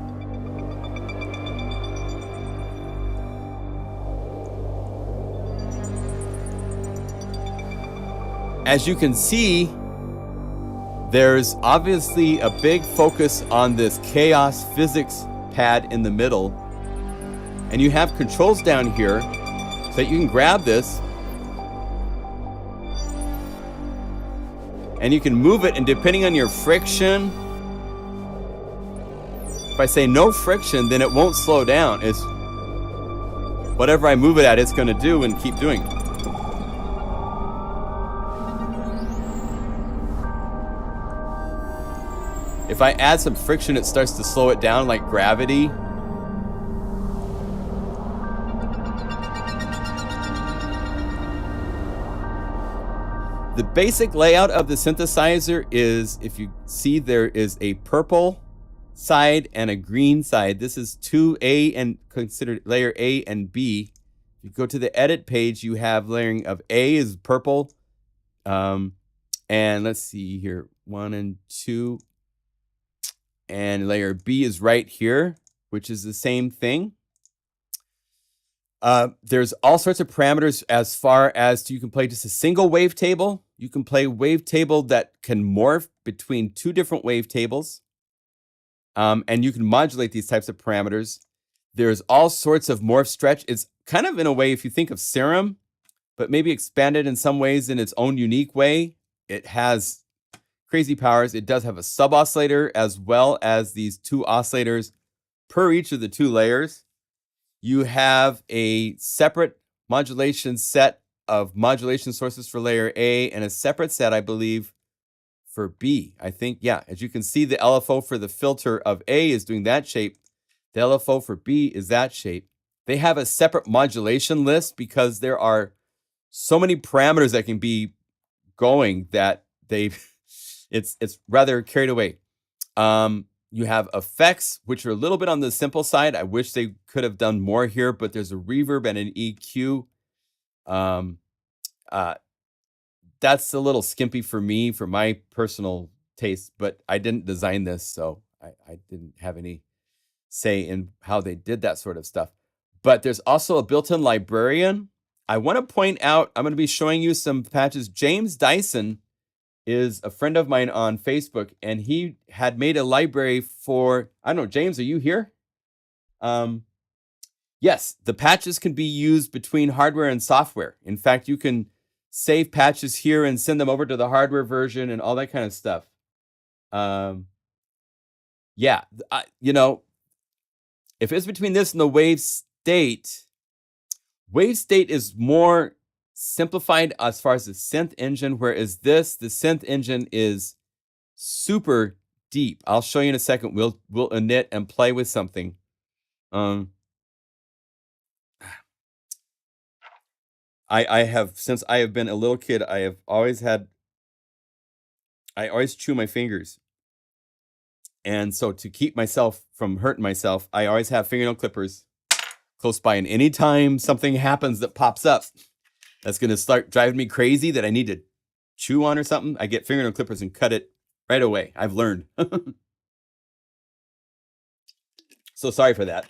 as you can see, there's obviously a big focus on this chaos physics pad in the middle. And you have controls down here so that you can grab this and you can move it, and depending on your friction, if I say no friction, then it won't slow down. It's whatever I move it at, it's going to do and keep doing. If I add some friction, it starts to slow it down like gravity. The basic layout of the synthesizer is, if you see, there is a purple side and a green side. This is 2A and considered layer A and B. If you go to the edit page, you have layering of A is purple. And let's see here, 1 and 2. And layer B is right here, which is the same thing. There's all sorts of parameters as far as you can play just a single wavetable. You can play wavetable that can morph between 2 different wavetables. And you can modulate these types of parameters. There's all sorts of morph stretch. It's kind of in a way, if you think of Serum, but maybe expanded in some ways in its own unique way. It has crazy powers. It does have a sub-oscillator as well as these 2 oscillators per each of the 2 layers. You have a separate modulation set of modulation sources for layer A and a separate set, I believe, for B. I think, yeah, as you can see, the LFO for the filter of A is doing that shape. The LFO for B is that shape. They have a separate modulation list because there are so many parameters that can be going that it's rather carried away. You have effects, which are a little bit on the simple side. I wish they could have done more here, but there's a reverb and an EQ. That's a little skimpy for me, for my personal taste, but I didn't design this, so I didn't have any say in how they did that sort of stuff. But there's also a built-in librarian. I want to point out, I'm going to be showing you some patches. James Dyson is a friend of mine on Facebook, and he had made a library for, I don't know, James, are you here? Yes, the patches can be used between hardware and software. In fact, you can save patches here and send them over to the hardware version and all that kind of stuff. Yeah, you know, if it's between this and the wave state is more simplified as far as the synth engine, whereas the synth engine is super deep. I'll show you in a second. We'll init and play with something. I have, since I have been a little kid, I always chew my fingers. And so to keep myself from hurting myself, I always have fingernail clippers close by. And anytime something happens that pops up that's going to start driving me crazy that I need to chew on or something, I get fingernail clippers and cut it right away. I've learned. So sorry for that.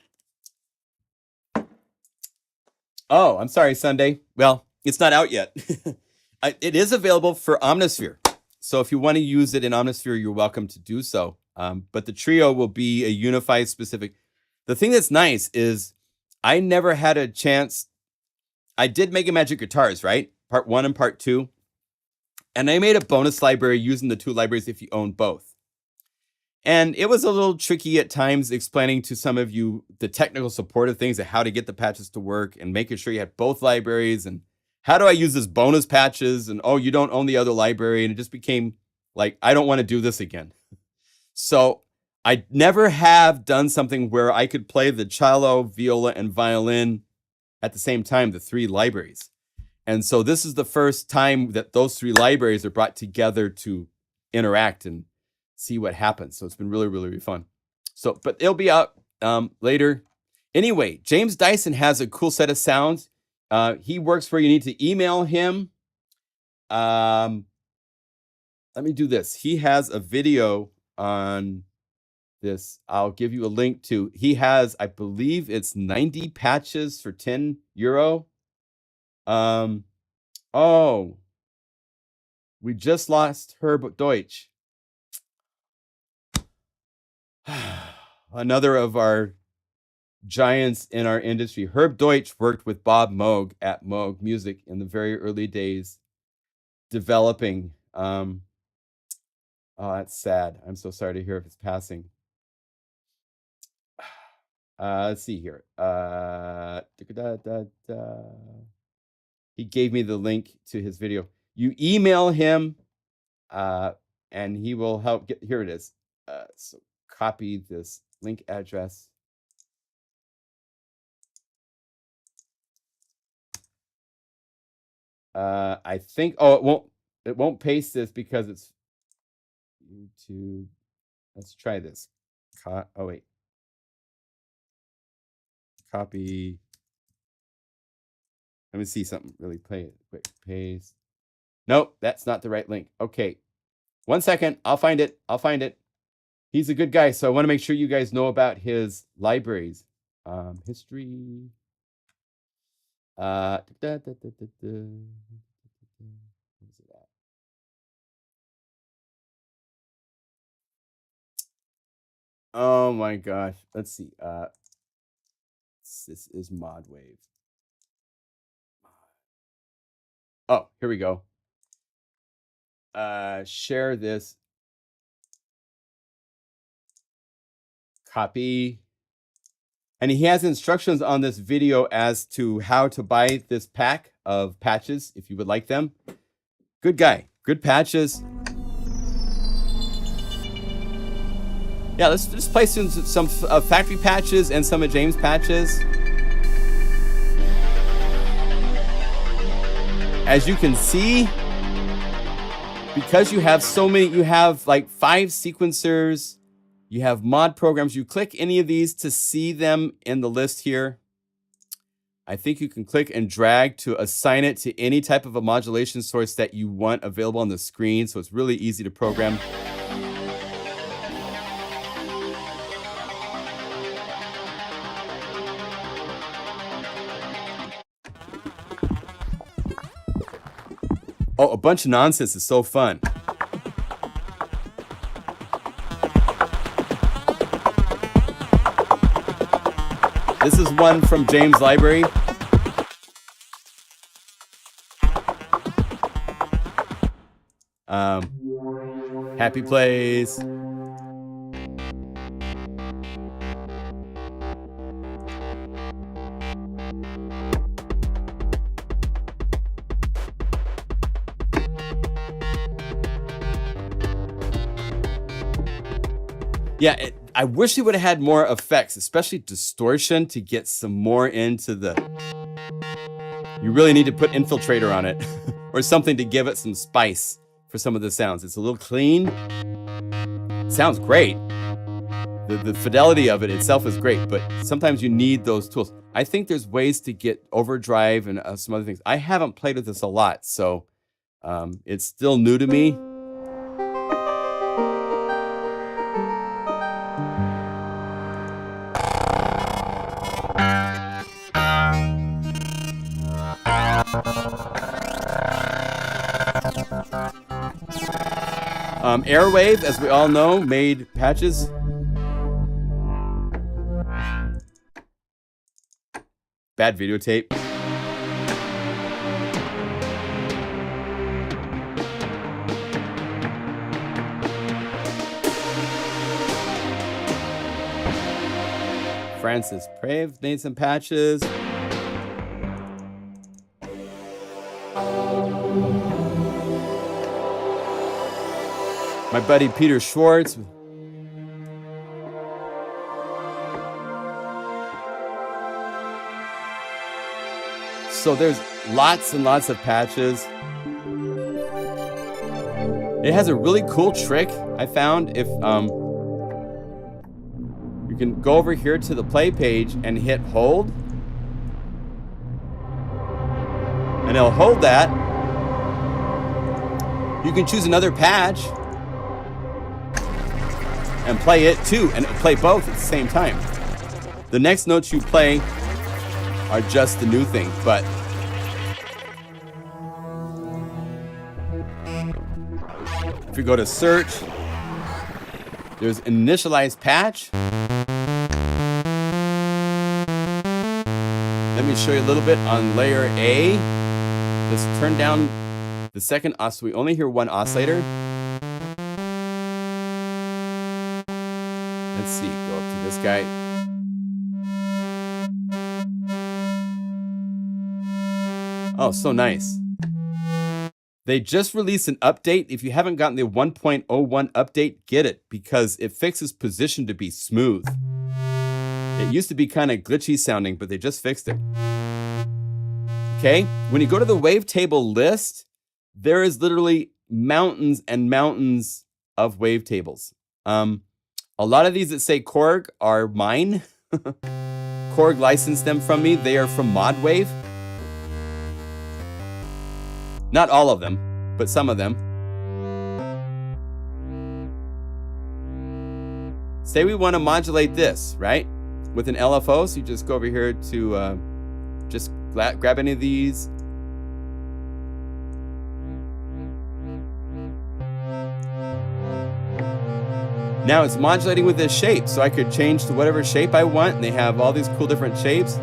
Oh, I'm sorry, Sunday. Well, it's not out yet. It is available for Omnisphere. So if you want to use it in Omnisphere, you're welcome to do so. But the trio will be a Unify specific. The thing that's nice is I never had a chance. I did Mega Magic Guitars, right? Part 1 and part 2. And I made a bonus library using the 2 libraries if you own both. And it was a little tricky at times explaining to some of you the technical support of things and how to get the patches to work and making sure you had both libraries and how do I use this bonus patches and, oh, you don't own the other library. And it just became like, I don't want to do this again. So I never have done something where I could play the cello, viola, and violin at the same time, the 3 libraries. And so this is the first time that those 3 libraries are brought together to interact and see what happens. So it's been really, really, really fun. So, but it'll be out later. Anyway, James Dyson has a cool set of sounds. He works where you need to email him. Let me do this. He has a video on this. I'll give you a link to. He has, I believe it's 90 patches for €10. Oh, we just lost Herb Deutsch. Another of our giants in our industry. Herb Deutsch worked with Bob Moog at Moog Music in the very early days, developing. Oh, that's sad. I'm so sorry to hear of his passing. Let's see here. He gave me the link to his video. You email him, and he will help get. Here it is. So copy this link address. I think. Oh, it won't paste this because it's YouTube. Let's try this. Oh wait. Copy. Let me see something really quick. Paste. Nope, that's not the right link. Okay. 1 second. I'll find it. He's a good guy, so I want to make sure you guys know about his libraries. History. Where's it at? Oh my gosh. Let's see. This is ModWAV. Oh, here we go. Share this. Copy. And he has instructions on this video as to how to buy this pack of patches if you would like them. Good guy. Good patches. Yeah, let's just play some factory patches and some of James' patches. As you can see, because you have so many, you have like 5 sequencers, you have mod programs. You click any of these to see them in the list here. I think you can click and drag to assign it to any type of a modulation source that you want available on the screen. So it's really easy to program. Oh, a bunch of nonsense is so fun. This is one from James' library. Happy Place. Yeah, I wish it would have had more effects, especially distortion, to get some more into the... You really need to put Infiltrator on it or something to give it some spice for some of the sounds. It's a little clean. It sounds great. The fidelity of it itself is great, but sometimes you need those tools. I think there's ways to get overdrive and some other things. I haven't played with this a lot, so it's still new to me. Airwave, as we all know, made patches. Bad videotape. Francis Prave made some patches. My buddy Peter Schwartz. So there's lots and lots of patches. It has a really cool trick I found. If you can go over here to the play page and hit hold, and it'll hold that. You can choose another patch and play it too, and play both at the same time. The next notes you play are just the new thing, but if you go to search, there's initialize patch. Let me show you a little bit on layer A. Let's turn down the second oscillator. We only hear one oscillator. Let's see, go up to this guy. Oh, so nice. They just released an update. If you haven't gotten the 1.01 update, get it, because it fixes position to be smooth. It used to be kind of glitchy sounding, but they just fixed it. Okay, when you go to the wavetable list, there is literally mountains and mountains of wavetables. A lot of these that say Korg are mine. Korg licensed them from me. They are from ModWAV. Not all of them, but some of them. Say we want to modulate this, right? With an LFO, so you just go over here to just grab any of these. Now it's modulating with this shape, so I could change to whatever shape I want, and they have all these cool different shapes.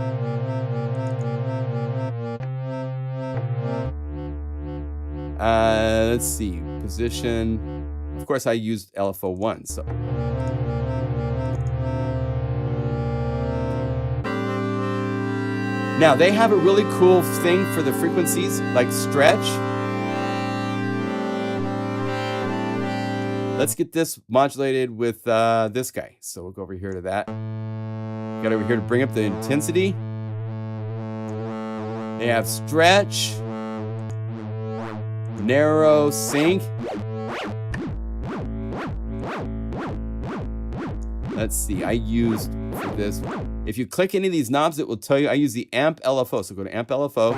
Let's see, position. Of course, I used LFO 1, so. Now, they have a really cool thing for the frequencies, like stretch. Let's get this modulated with this guy. So we'll go over here to that. Got over here to bring up the intensity. They have stretch. narrow sync. Let's see, I used for this. If you click any of these knobs, it will tell you I use the amp LFO. So go to amp LFO.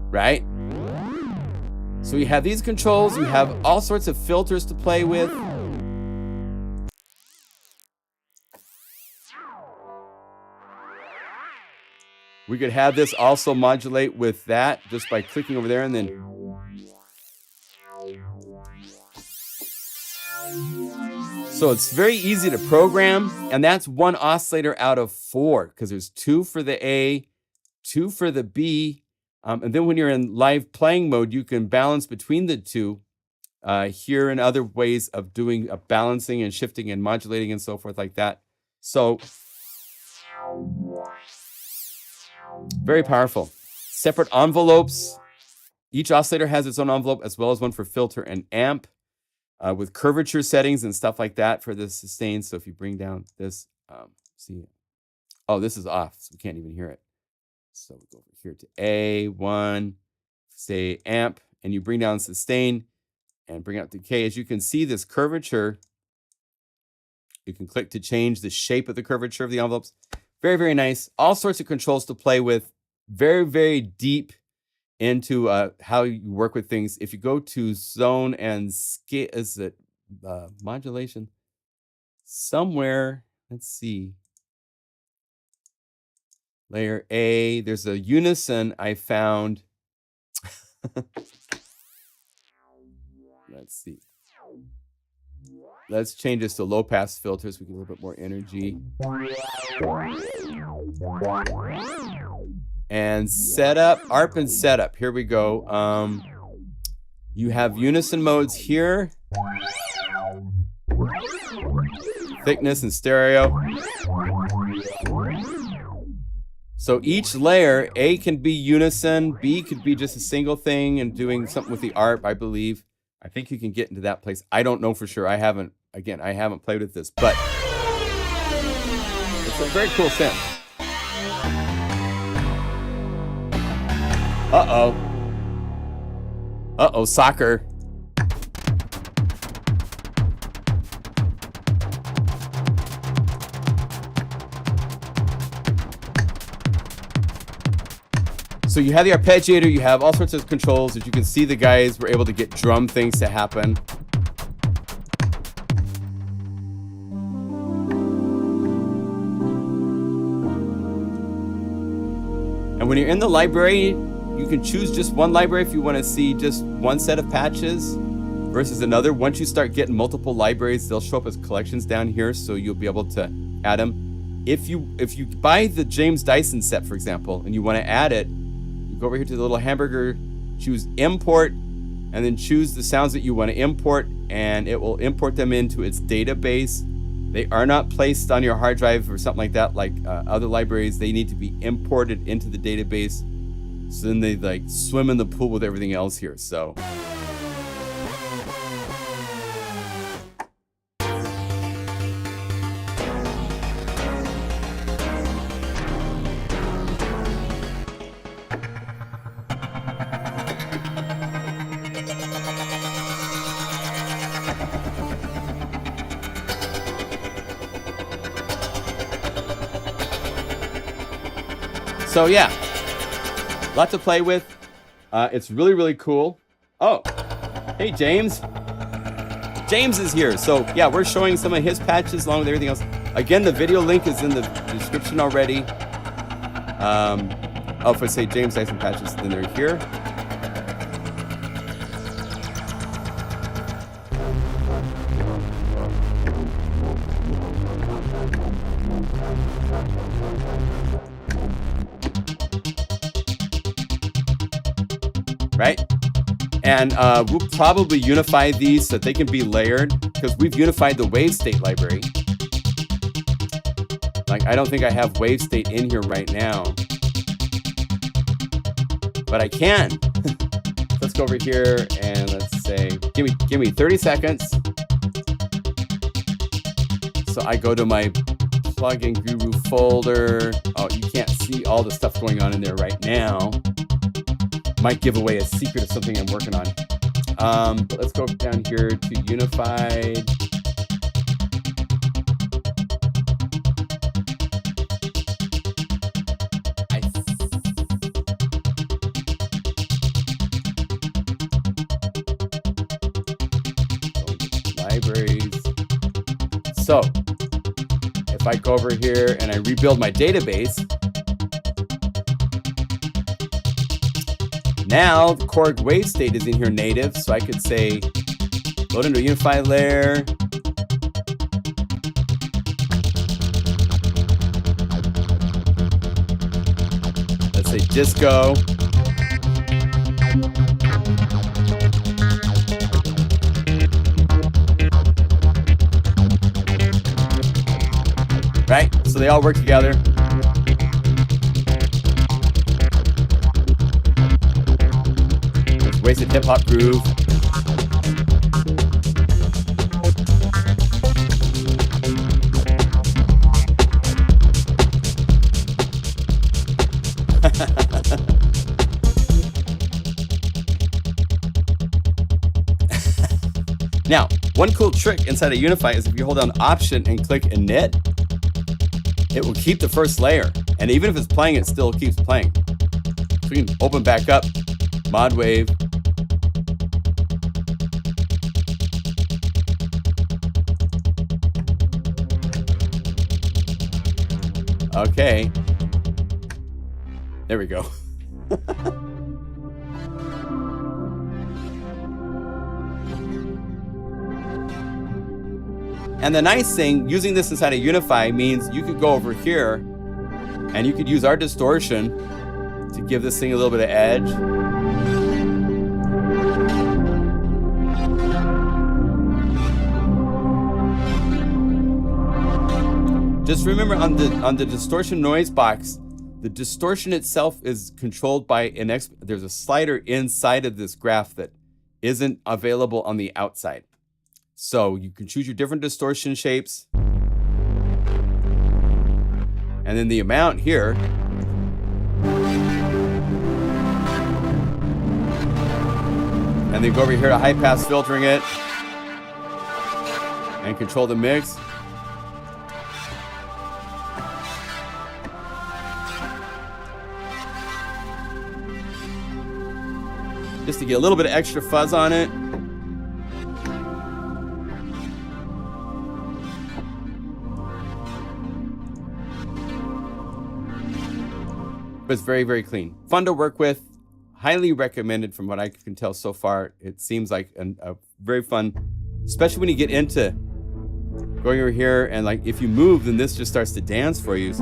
Right? So you have these controls, you have all sorts of filters to play with. We could have this also modulate with that just by clicking over there and then. So it's very easy to program, and that's one oscillator out of 4 because there's 2 for the A, 2 for the B, and then when you're in live playing mode, you can balance between the 2 here and other ways of doing balancing and shifting and modulating and so forth like that. So very powerful. Separate envelopes. Each oscillator has its own envelope as well as one for filter and amp. With curvature settings and stuff like that for the sustain. So if you bring down this, see, oh, this is off, so we can't even hear it. So we go over here to A1, say amp, and you bring down sustain and bring out decay. As you can see, this curvature, you can click to change the shape of the curvature of the envelopes. Very, very nice. All sorts of controls to play with. Very, very deep into how you work with things. If you go to zone and scale, is it modulation? Somewhere, let's see. Layer A, there's a unison I found. Let's see. Let's change this to low pass filters. We get a little bit more energy. And setup, ARP and setup. Here we go. You have unison modes here. Thickness and stereo. So each layer, A can be unison, B could be just a single thing and doing something with the ARP, I believe. I think you can get into that place. I don't know for sure. I haven't played with this, but it's a very cool synth. Uh-oh. Uh-oh, soccer. So you have the arpeggiator, you have all sorts of controls. As you can see, the guys were able to get drum things to happen. And when you're in the library, you can choose just one library if you want to see just one set of patches versus another. Once you start getting multiple libraries, they'll show up as collections down here, so you'll be able to add them. If you buy the James Dyson set, for example, and you want to add it, you go over here to the little hamburger, choose import, and then choose the sounds that you want to import, and it will import them into its database. They are not placed on your hard drive or something like that, like other libraries. They need to be imported into the database. So then they like swim in the pool with everything else here. So yeah, a lot to play with. It's really, really cool. Oh, hey, James. James is here. So yeah, we're showing some of his patches along with everything else. Again, the video link is in the description already. Oh, if I say James Dyson patches, then they're here. Right? And we'll probably unify these so that they can be layered, because we've unified the Wavestate library. Like, I don't think I have Wavestate in here right now, but I can. Let's go over here and let's say, give me 30 seconds. So I go to my plugin guru folder. Oh, you can't see all the stuff going on in there right now. Might give away a secret of something I'm working on. But let's go down here to Unified. Libraries. So if I go over here and I rebuild my database, now the Korg wave state is in here native, so I could say load into a unified layer. Let's say disco. Right? So they all work together. Wasted hip hop groove. Now, one cool trick inside of Unify is if you hold down Option and click Init, it will keep the first layer. And even if it's playing, it still keeps playing. So we can open back up ModWAV. Okay. There we go. And the nice thing, using this inside of Unify means you could go over here and you could use our distortion to give this thing a little bit of edge. Just remember on the distortion noise box, the distortion itself is controlled by there's a slider inside of this graph that isn't available on the outside. So you can choose your different distortion shapes. And then the amount here. And then go over here to high pass filtering it. And control the mix. Just to get a little bit of extra fuzz on it. But it's very, very clean. Fun to work with. Highly recommended from what I can tell so far. It seems like a very fun, especially when you get into going over here and like if you move, then this just starts to dance for you.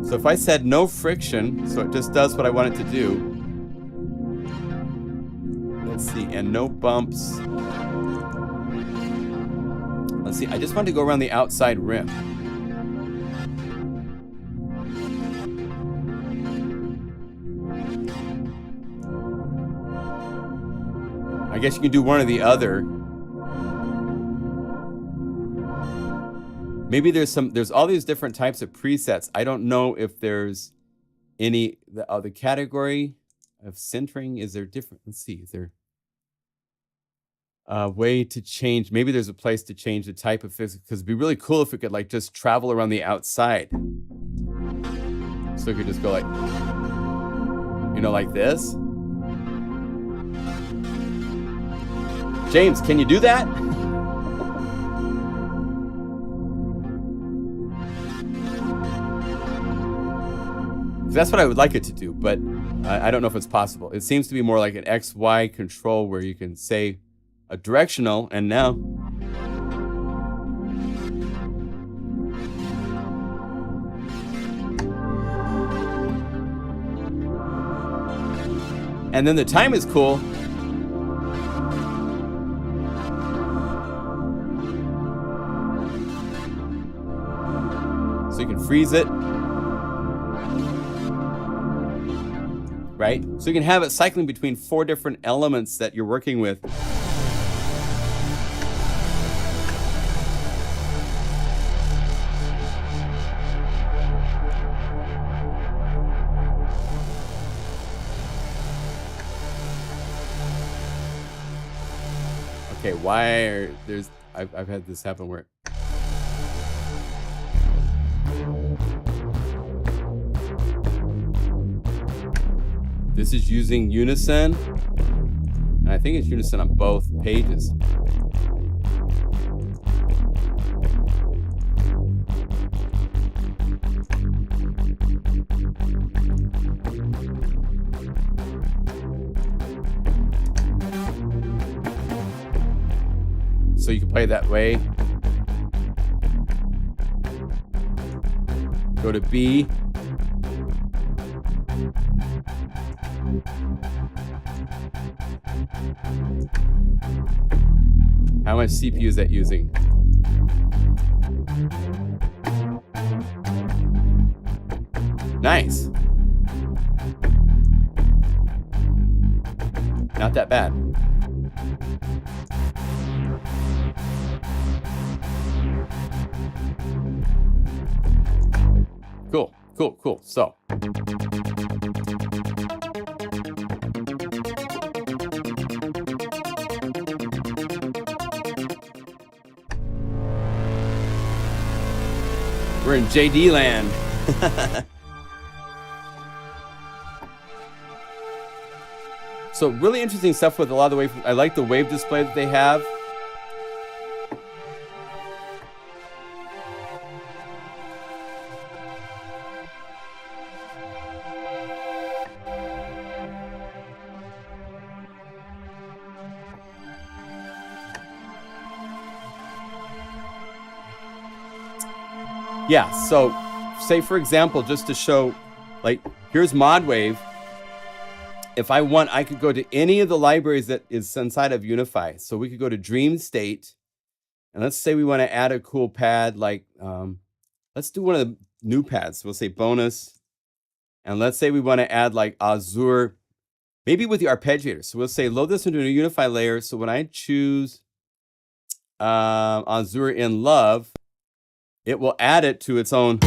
So if I said no friction, so it just does what I want it to do. Let's see, and no bumps. Let's see, I just want to go around the outside rim. I guess you can do one or the other. Maybe there's all these different types of presets. I don't know if there's any, the category of centering, is there different? Let's see, is there a way to change? Maybe there's a place to change the type of physics, because it'd be really cool if it could like just travel around the outside. So it could just go like, you know, like this. James, can you do that? That's what I would like it to do, but I don't know if it's possible. It seems to be more like an XY control where you can say a directional, and now. And then the time is cool. So you can freeze it. right? So you can have it cycling between 4 different elements that you're working with. Okay, why are there's I've had this happen where this is using unison, and I think it's unison on both pages. So you can play that way. Go to B. How much CPU is that using? Nice. Not that bad. Cool, cool, cool. So. We're in JD land. So really interesting stuff with a lot of the wave. I like the wave display that they have. Yeah, so say for example, just to show, like, here's ModWAV. If I want, I could go to any of the libraries that is inside of Unify. So we could go to Dreamstate, and let's say we want to add a cool pad, like, let's do one of the new pads. We'll say bonus, and let's say we want to add like Azure, maybe with the arpeggiator. So we'll say load this into a Unify layer. So when I choose Azure in Love, it will add it to its own.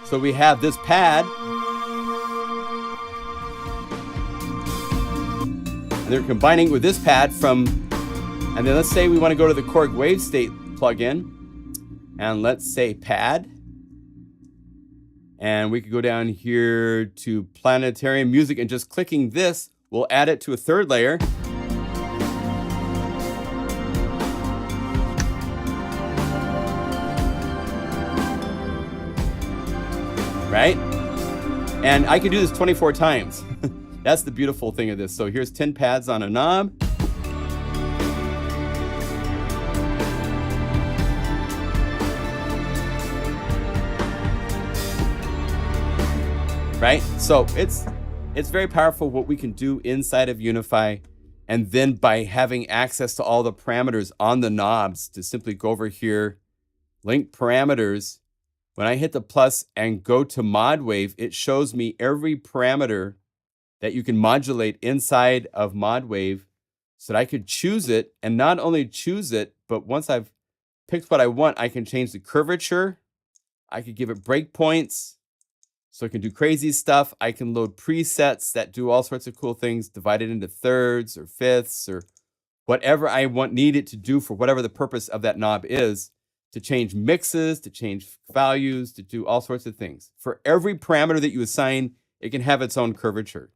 So we have this pad. And they're combining with this pad from, and then let's say we want to go to the Korg Wave State plugin. And let's say pad. And we could go down here to Planetarium Music, and just clicking this will add it to a third layer. Right? And I could do this 24 times. That's the beautiful thing of this. So here's 10 pads on a knob. Right? So it's very powerful what we can do inside of Unify, and then by having access to all the parameters on the knobs, to simply go over here, link parameters. When I hit the plus and go to ModWAV, it shows me every parameter that you can modulate inside of ModWAV, so that I could choose it, and not only choose it, but once I've picked what I want, I can change the curvature. I could give it breakpoints. So I can do crazy stuff. I can load presets that do all sorts of cool things, divided into thirds or fifths or whatever I need it to do for whatever the purpose of that knob is, to change mixes, to change values, to do all sorts of things. For every parameter that you assign, it can have its own curvature.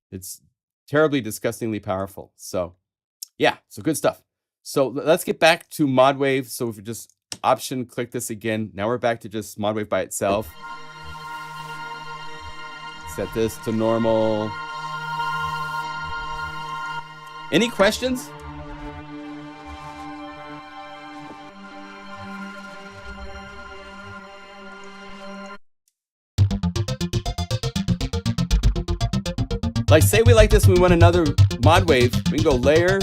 It's terribly, disgustingly powerful. So yeah, so good stuff. So let's get back to ModWAV. So if we just option click this again, now we're back to just ModWAV by itself. Set this to normal. Any questions? Like, say we like this and we want another ModWAV, we can go layer,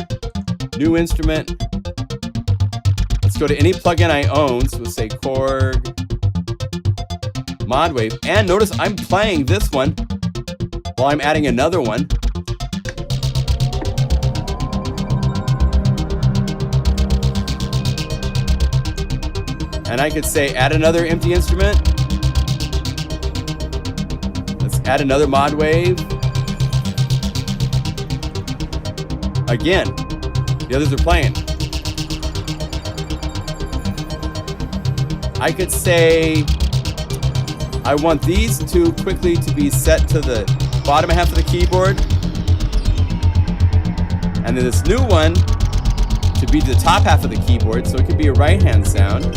New instrument. Let's go to any plugin I own. So we'll say Korg, ModWAV. And notice I'm playing this one while I'm adding another one. And I could say add another empty instrument. Let's add another ModWAV. Again, the others are playing. I could say I want these two quickly to be set to the bottom half of the keyboard. And then this new one to be to the top half of the keyboard, so it could be a right-hand sound.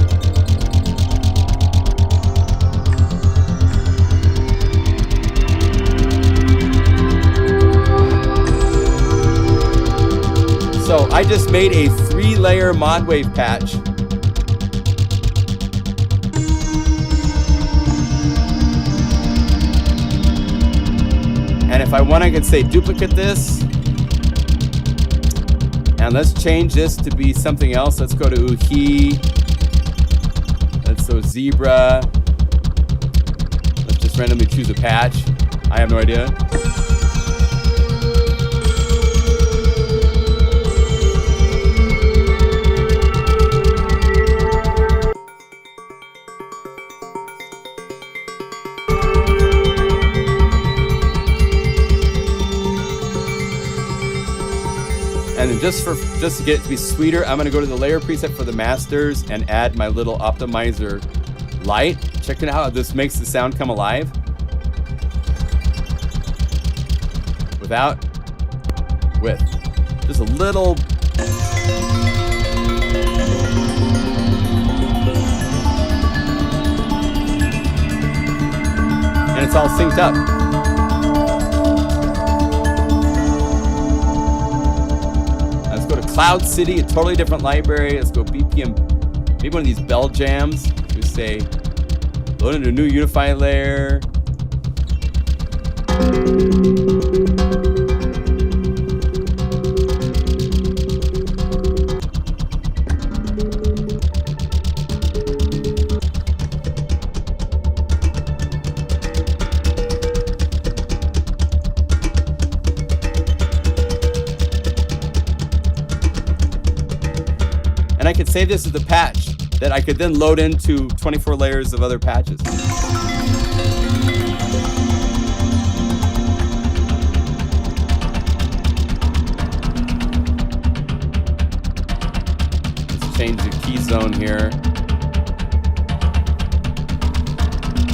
So I just made a 3-layer ModWAV patch. And if I want, I could say duplicate this. And let's change this to be something else. Let's go to Uhi. Let's go Zebra. Let's just randomly choose a patch. I have no idea. And then just to get it to be sweeter, I'm gonna go to the layer preset for the masters and add my little optimizer light. Check it out how this makes the sound come alive. Without, with. Just a little. And it's all synced up. CloudCity, a totally different library. Let's go BPM, maybe one of these bell jams. We say, load into a new Unify layer. I could say this is the patch that I could then load into 24 layers of other patches. Let's change the key zone here.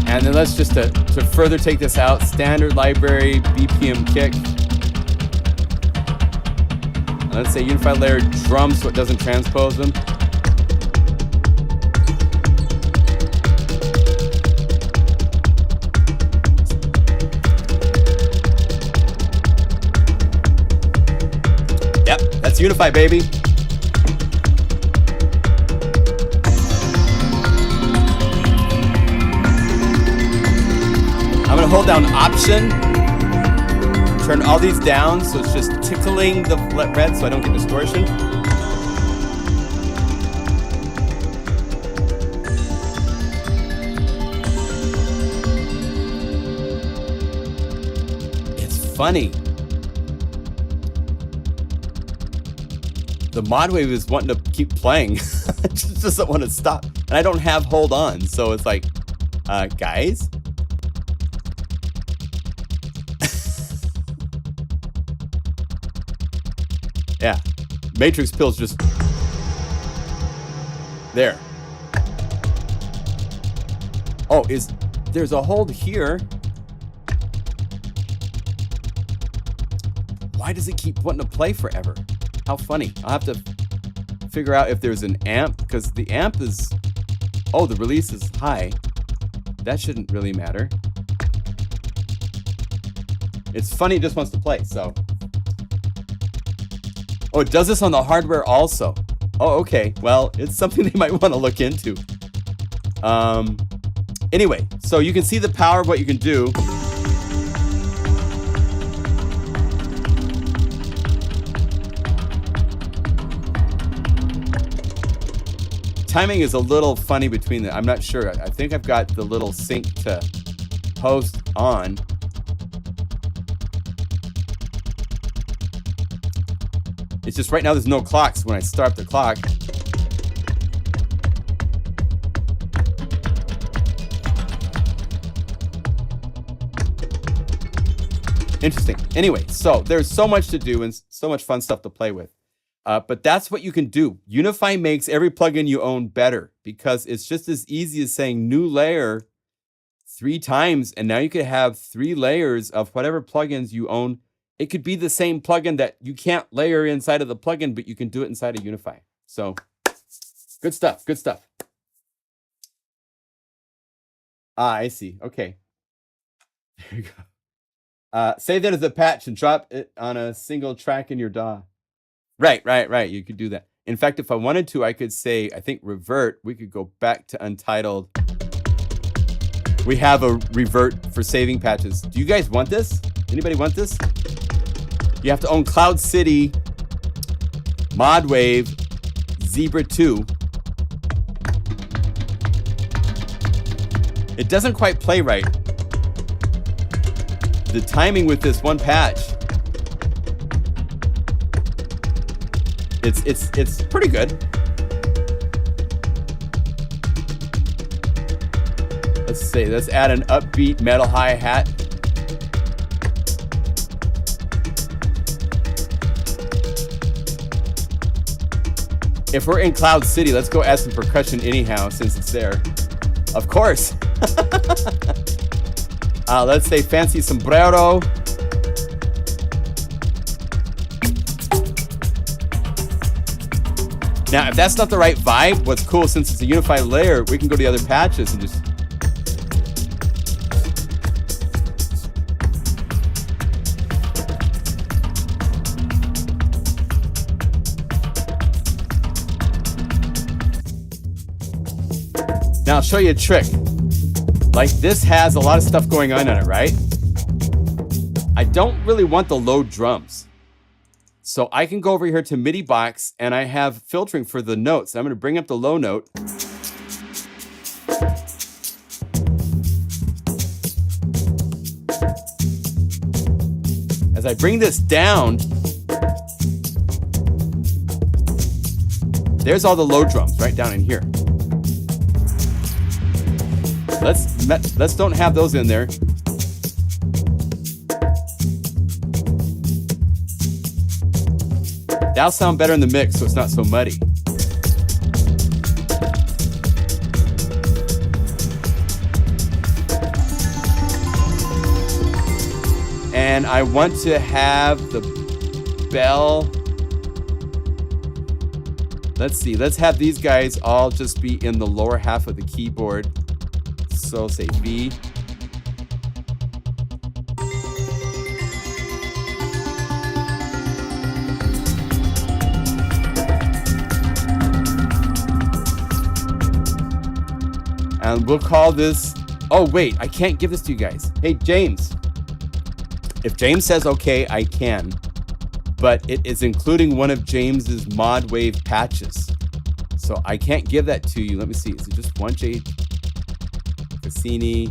And then let's just to further take this out, standard library, BPM kick. Let's say Unified layer drums so it doesn't transpose them. Yep, that's Unify, baby. I'm gonna hold down Option. Turn all these down so it's just tickling the red so I don't get distortion. It's funny. The ModWAV is wanting to keep playing. It just doesn't want to stop. And I don't have hold on, so it's like, guys? Yeah, Matrix Pill's just there. Oh, there's a hold here. Why does it keep wanting to play forever? How funny. I'll have to figure out if there's an amp, because the amp is, oh, the release is high. That shouldn't really matter. It's funny, it just wants to play, so. Oh, it does this on the hardware also. Oh, okay. Well, it's something they might want to look into. Anyway, so you can see the power of what you can do. timing is a little funny between the, I'm not sure. I think I've got the little sync to post on. It's just right now there's no clock, so when I start the clock. Interesting. Anyway, so there's so much to do and so much fun stuff to play with. But that's what you can do. Unify makes every plugin you own better because it's just as easy as saying new layer 3 times, and now you could have 3 layers of whatever plugins you own. It could be the same plugin that you can't layer inside of the plugin, but you can do it inside of Unify. So good stuff, good stuff. Ah, I see. Okay. There you go. Say that as a patch and drop it on a single track in your DAW. Right. You could do that. In fact, if I wanted to, I could say, I think revert. We could go back to Untitled. We have a revert for saving patches. Do you guys want this? Anybody want this? You have to own CloudCity, ModWAV, Zebra 2. It doesn't quite play right. The timing with this one patch, it's pretty good. Let's add an upbeat metal hi-hat. If we're in CloudCity, let's go add some percussion anyhow, since it's there. Of course. Let's say fancy sombrero. Now, if that's not the right vibe, what's cool, since it's a unified layer, we can go to the other patches and just... Now, I'll show you a trick. Like, this has a lot of stuff going on it, right? I don't really want the low drums. So I can go over here to MIDI box, and I have filtering for the notes. I'm going to bring up the low note. As I bring this down, there's all the low drums right down in here. Let's don't have those in there. That'll sound better in the mix, so it's not so muddy. And I want to have the bell. Let's see, let's have these guys all just be in the lower half of the keyboard. So say B. And we'll call this, oh wait, I can't give this to you guys. Hey, James. If James says okay, I can. But it is including one of James's ModWAV patches. So I can't give that to you. Let me see, is it just one J? Cassini.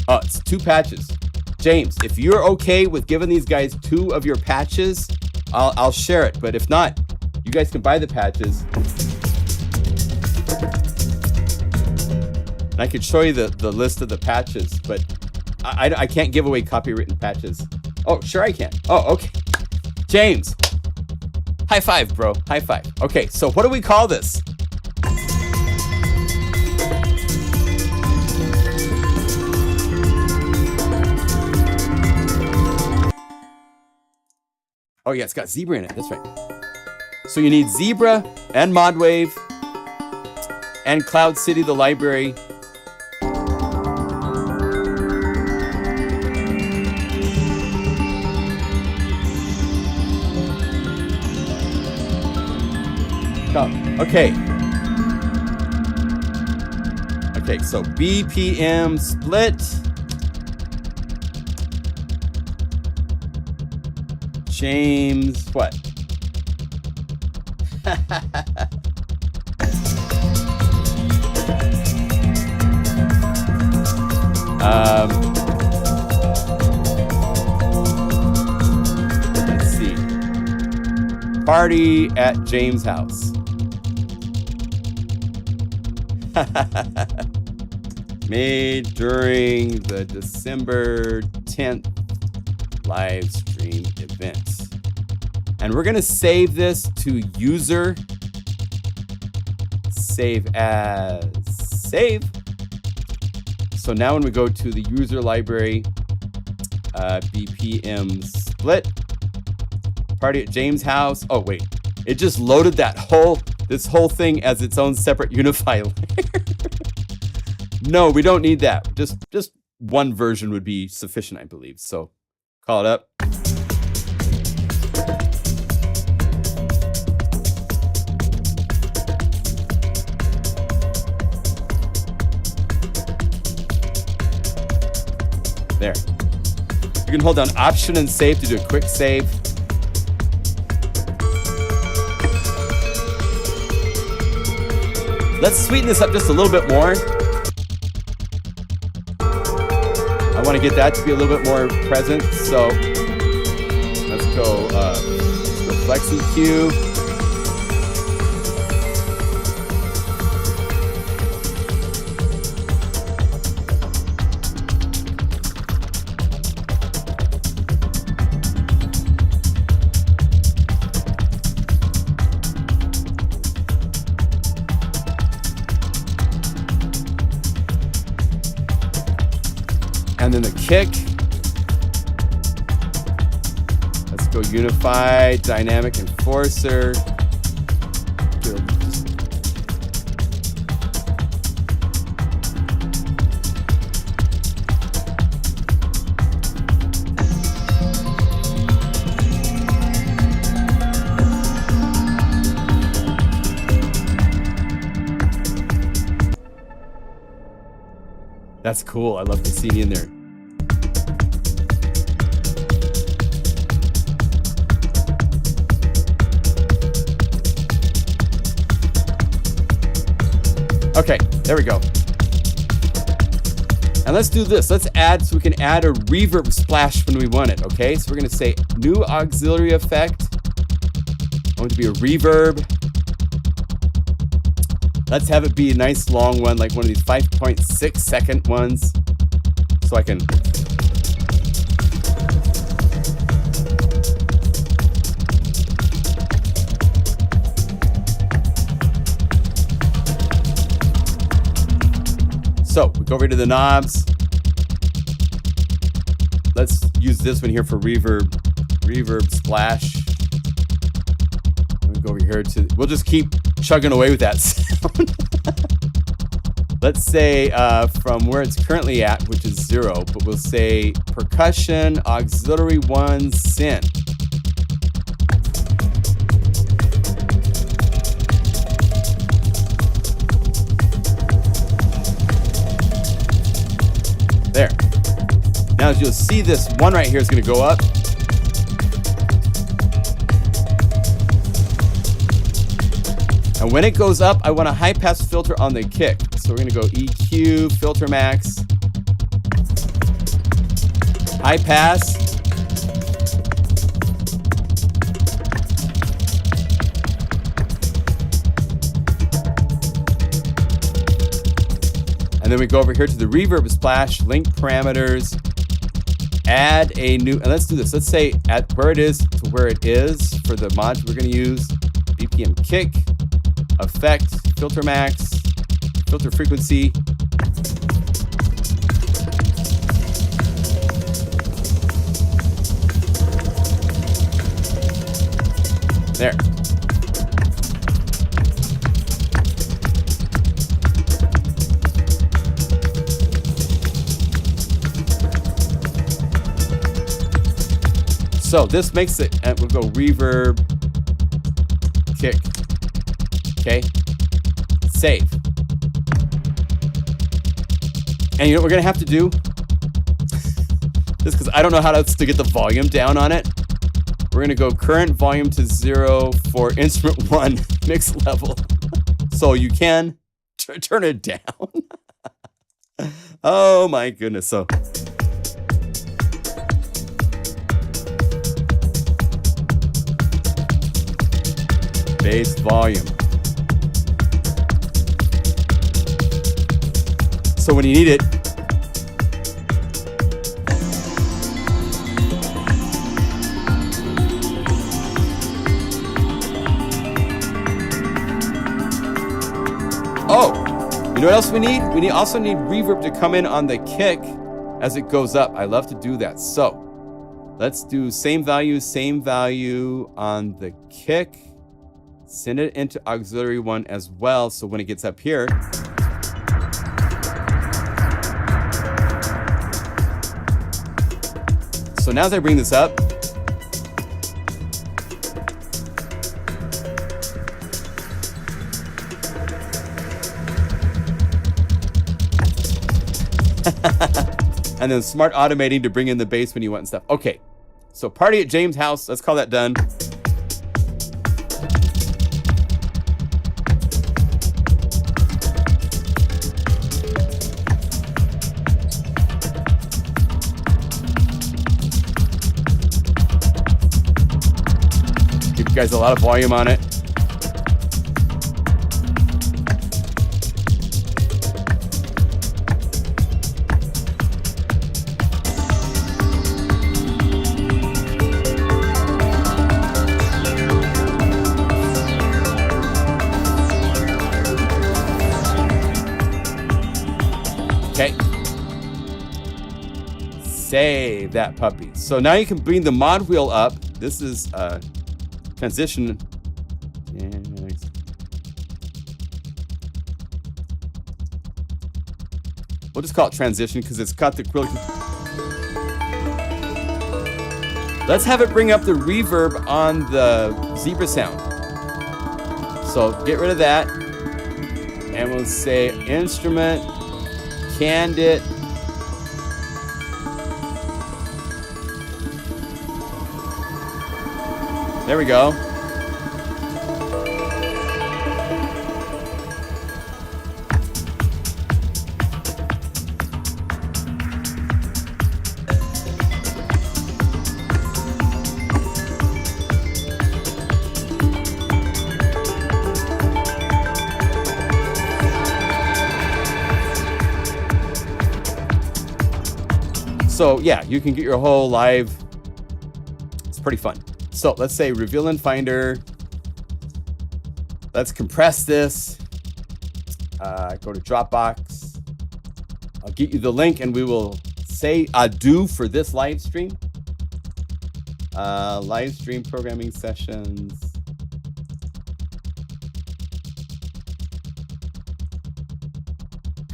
Oh, it's 2 patches. James, if you're okay with giving these guys 2 of your patches, I'll share it. But if not, you guys can buy the patches. And I could show you the list of the patches, but I can't give away copywritten patches. Oh, sure I can. Oh, okay. James, high five, bro. High five. Okay, so what do we call this? Oh yeah, it's got Zebra in it, that's right. So you need Zebra and ModWAV and CloudCity, the library. Okay. Okay, so BPM split. James, what? Let's see. Party at James' house. Made during the December 10th live stream event. And we're going to save this to user. Save as save. So now when we go to the user library, BPM split, party at James' house. Oh, wait. It just loaded this whole thing as its own separate Unify layer. No, we don't need that. Just one version would be sufficient, I believe. So call it up. There. You can hold down Option and Save to do a quick save. Let's sweeten this up just a little bit more. I want to get that to be a little bit more present. So let's go Flex EQ. And then the kick. Let's go Unified, Dynamic Enforcer. That's cool. I love the scene in there. Okay, there we go. And let's do this. Let's add, so we can add a reverb splash when we want it, okay? So we're gonna say new auxiliary effect. I want it to be a reverb. Let's have it be a nice long one, like one of these 5.6 second ones. So I can... So we go over to the knobs. Let's use this one here for reverb splash. We'll go over here to, we'll just keep chugging away with that sound. Let's say from where it's currently at, which is 0, but we'll say percussion auxiliary 1 synth. There. Now as you'll see, this one right here is going to go up. And when it goes up, I want a high pass filter on the kick. So we're going to go EQ, filter max, high pass. And then we go over here to the reverb splash, link parameters, add a new, and let's do this. Let's say at where it is to where it is for the mod we're going to use, BPM kick, effect, filter max, filter frequency. There. So this makes it, and we'll go reverb, kick, okay, save. And you know what we're gonna have to do? Just because I don't know how to get the volume down on it. We're gonna go current volume to 0 for instrument 1 mix level. So you can turn it down. Oh my goodness. So bass volume. So when you need it, oh, you know what else we need? We also need reverb to come in on the kick as it goes up. I love to do that. So let's do same value on the kick. Send it into auxiliary 1 as well. So when it gets up here, so now as I bring this up, and then smart automating to bring in the bass when you want and stuff. Okay, so party at James' house. Let's call that done. Give you guys a lot of volume on it. Okay. Save that puppy. So now you can bring the mod wheel up. This is transition. Yeah, we'll just call it transition because it's got the really. Let's have it bring up the reverb on the zebra sound. So get rid of that. And we'll say instrument, candid. There we go. So yeah, you can get your whole live. It's pretty fun. So let's say Violin Finder. Let's compress this. Go to Dropbox. I'll get you the link and we will say adieu for this live stream. Live stream programming sessions.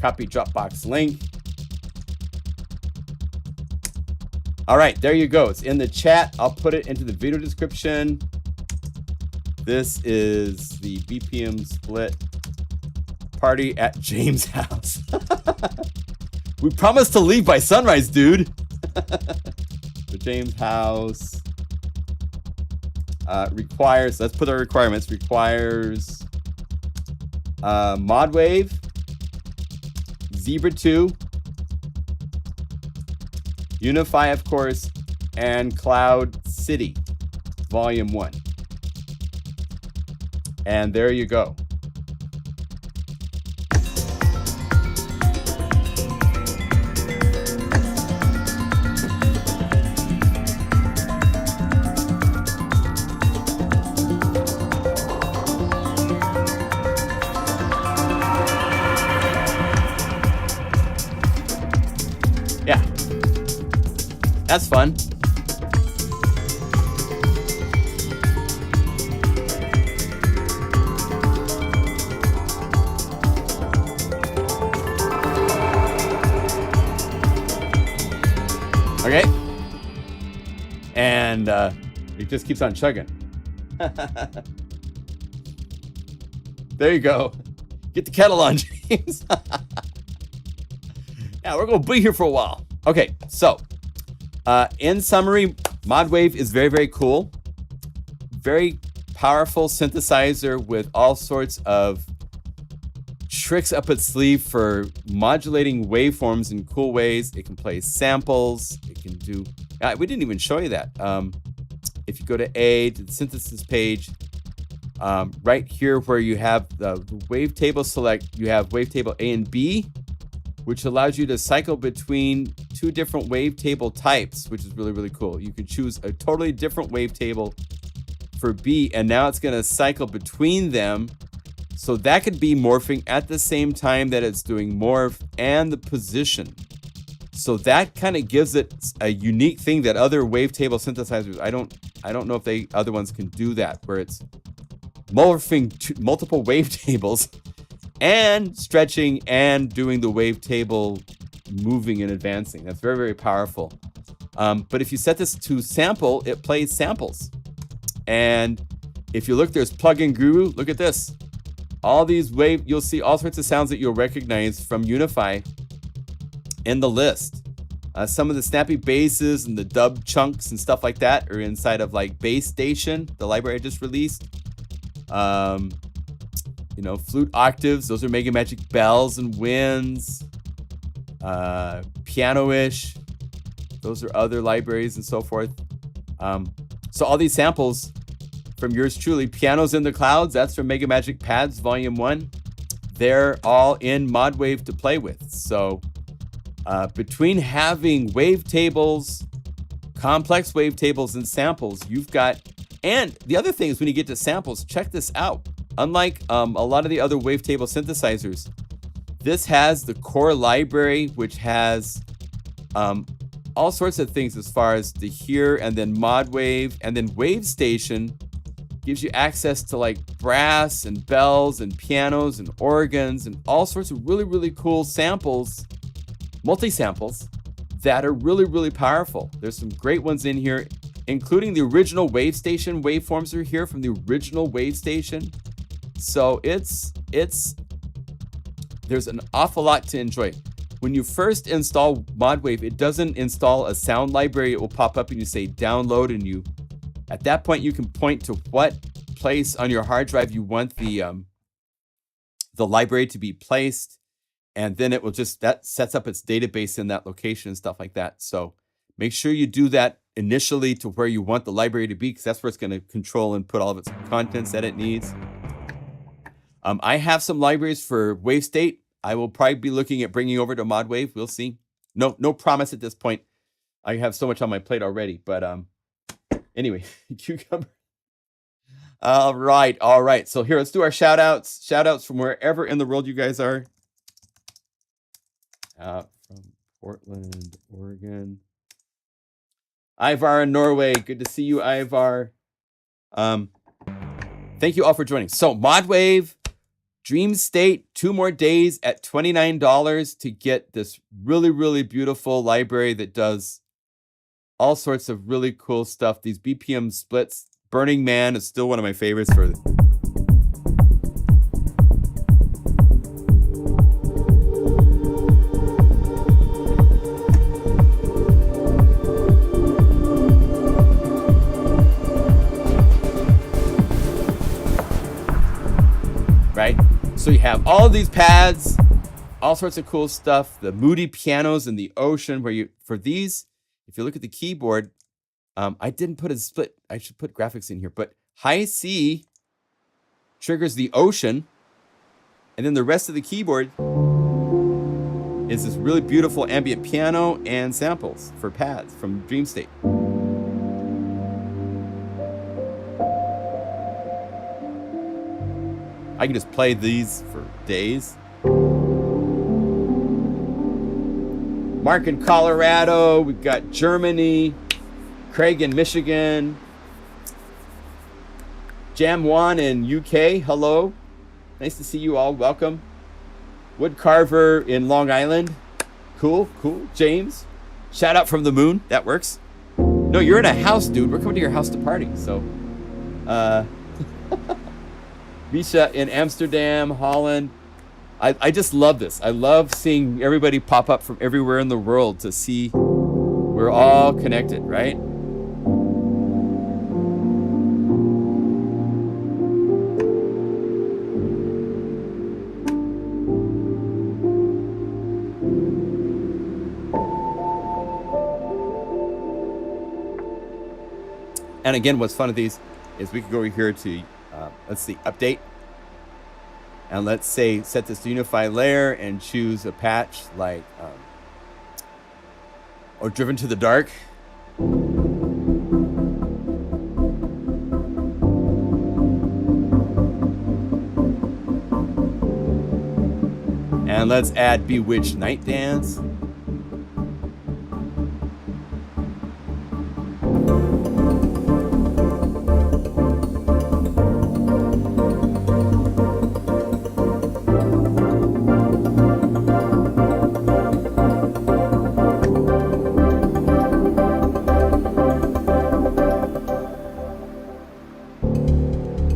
Copy Dropbox link. All right, there you go. It's in the chat. I'll put it into the video description. This is the BPM split party at James' house. We promised to leave by sunrise, dude. The James' house requires, let's put our requirements, requires ModWAV, Zebra 2, Unify, of course, and CloudCity, Volume 1. And there you go. Yeah. That's fun. Okay. And it just keeps on chugging. There you go. Get the kettle on, James. Yeah, we're going to be here for a while. Okay, so in summary, ModWAV is very, very cool. Very powerful synthesizer with all sorts of tricks up its sleeve for modulating waveforms in cool ways. It can play samples. It can do... we didn't even show you that. If you go to A, to the synthesis page, right here where you have the wavetable select, you have wavetable A and B, which allows you to cycle between two different wavetable types, which is really, really cool. You can choose a totally different wavetable for B, and now it's going to cycle between them. So that could be morphing at the same time that it's doing morph and the position. So that kind of gives it a unique thing that other wavetable synthesizers, I don't know if other ones can do that, where it's morphing multiple wavetables and stretching and doing the wavetable moving and advancing. That's very, very powerful. But if you set this to sample, it plays samples. And if you look, there's Plug-in Guru. Look at this. All these you'll see all sorts of sounds that you'll recognize from Unify in the list. Some of the snappy basses and the dub chunks and stuff like that are inside of like Bass Station, the library I just released. You know, flute octaves, those are Mega Magic bells and winds. Piano-ish, those are other libraries and so forth. So all these samples from yours truly, Pianos in the Clouds, that's from Mega Magic Pads Volume 1. They're all in ModWAV to play with. So between having wavetables, complex wavetables and samples, you've got... And the other thing is when you get to samples, check this out. Unlike a lot of the other wavetable synthesizers, this has the core library, which has all sorts of things as far as the here and then ModWAV, and then WaveStation gives you access to like brass and bells and pianos and organs and all sorts of really, really cool samples, multi-samples that are really, really powerful. There's some great ones in here, including the original WaveStation waveforms are here from the original WaveStation. So there's an awful lot to enjoy. When you first install ModWAV, it doesn't install a sound library. It will pop up and you say download, and at that point you can point to what place on your hard drive you want the library to be placed, and then it will that sets up its database in that location and stuff like that. So make sure you do that initially to where you want the library to be, because that's where it's going to control and put all of its contents that it needs. I have some libraries for WaveState. I will probably be looking at bringing over to ModWAV. We'll see. No promise at this point. I have so much on my plate already. But anyway, Cucumber. All right. So here, let's do our shout outs. Shout outs from wherever in the world you guys are. From Portland, Oregon. Ivar in Norway. Good to see you, Ivar. Thank you all for joining. So ModWAV, Dreamstate, 2 more days at $29 to get this really, really beautiful library that does all sorts of really cool stuff. These BPM splits. Burning Man is still one of my favorites for right? So you have all of these pads, all sorts of cool stuff, the moody pianos in the ocean, where for these, if you look at the keyboard, I didn't put a split. I should put graphics in here, but high C triggers the ocean, and then the rest of the keyboard is this really beautiful ambient piano and samples for pads from Dreamstate. I can just play these for days. Mark in Colorado. We've got Germany. Craig in Michigan. Jamwan in UK. Hello. Nice to see you all. Welcome. Woodcarver in Long Island. Cool. James. Shout out from the moon. That works. No, you're in a house, dude. We're coming to your house to party. So, Misha in Amsterdam, Holland. I just love this. I love seeing everybody pop up from everywhere in the world to see we're all connected, right? And again, what's fun of these is we can go over here to, let's see, update. And let's say set this to Unify layer and choose a patch like, or Driven to the Dark. And let's add Bewitched Night Dance.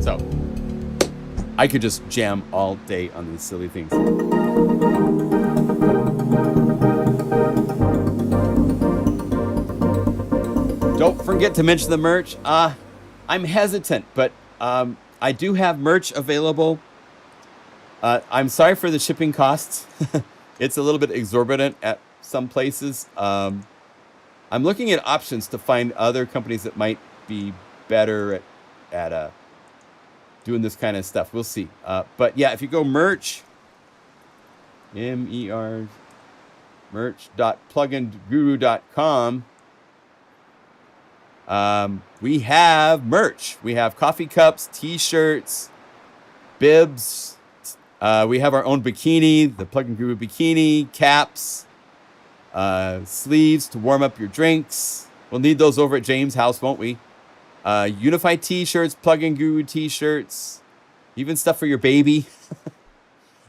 So, I could just jam all day on these silly things. Don't forget to mention the merch. I'm hesitant, but I do have merch available. I'm sorry for the shipping costs. It's a little bit exorbitant at some places. I'm looking at options to find other companies that might be better at doing this kind of stuff. We'll see. But yeah, if you go merch, merch.pluginguru.com, we have merch. We have coffee cups, t-shirts, bibs. We have our own bikini, the Plugin Guru bikini, caps, sleeves to warm up your drinks. We'll need those over at James' house, won't we? Unify t-shirts, Plugin Guru t-shirts, even stuff for your baby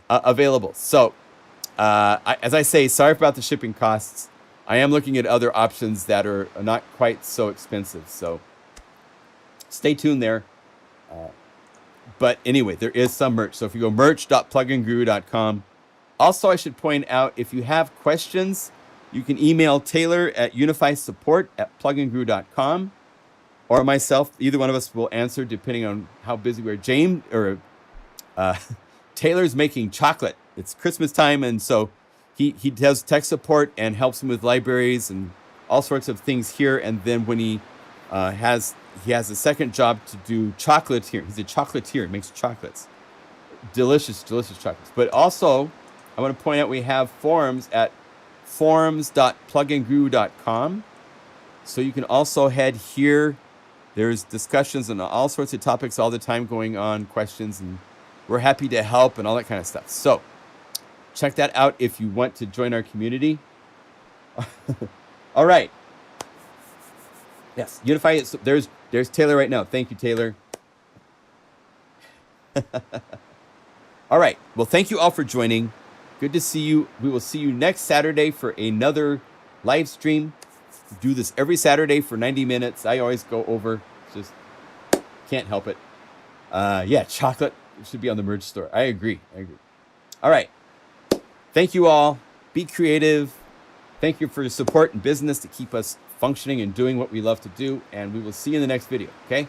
available. So, as I say, sorry about the shipping costs. I am looking at other options that are not quite so expensive. So stay tuned there. But anyway, there is some merch. So if you go merch.pluginguru.com. Also, I should point out, if you have questions, you can email Taylor at unifysupport@pluginguru.com, or myself. Either one of us will answer depending on how busy we are. James or Taylor's making chocolate. It's Christmas time, and so he does tech support and helps him with libraries and all sorts of things here. And then when he has a second job to do chocolatier. He's a chocolatier, makes chocolates, delicious chocolates. But also, I want to point out we have forums at forums.pluginguru.com. So you can also head here. There's discussions on all sorts of topics all the time going on, questions, and we're happy to help and all that kind of stuff. So check that out if you want to join our community. All right. Yes, Unify. There's Taylor right now. Thank you, Taylor. All right. Well, thank you all for joining. Good to see you. We will see you next Saturday for another live stream. We do this every Saturday for 90 minutes. I always go over. Just can't help it. Yeah, chocolate should be on the merch store. I agree. All right. Thank you all. Be creative. Thank you for your support and business to keep us functioning and doing what we love to do. And we will see you in the next video. Okay?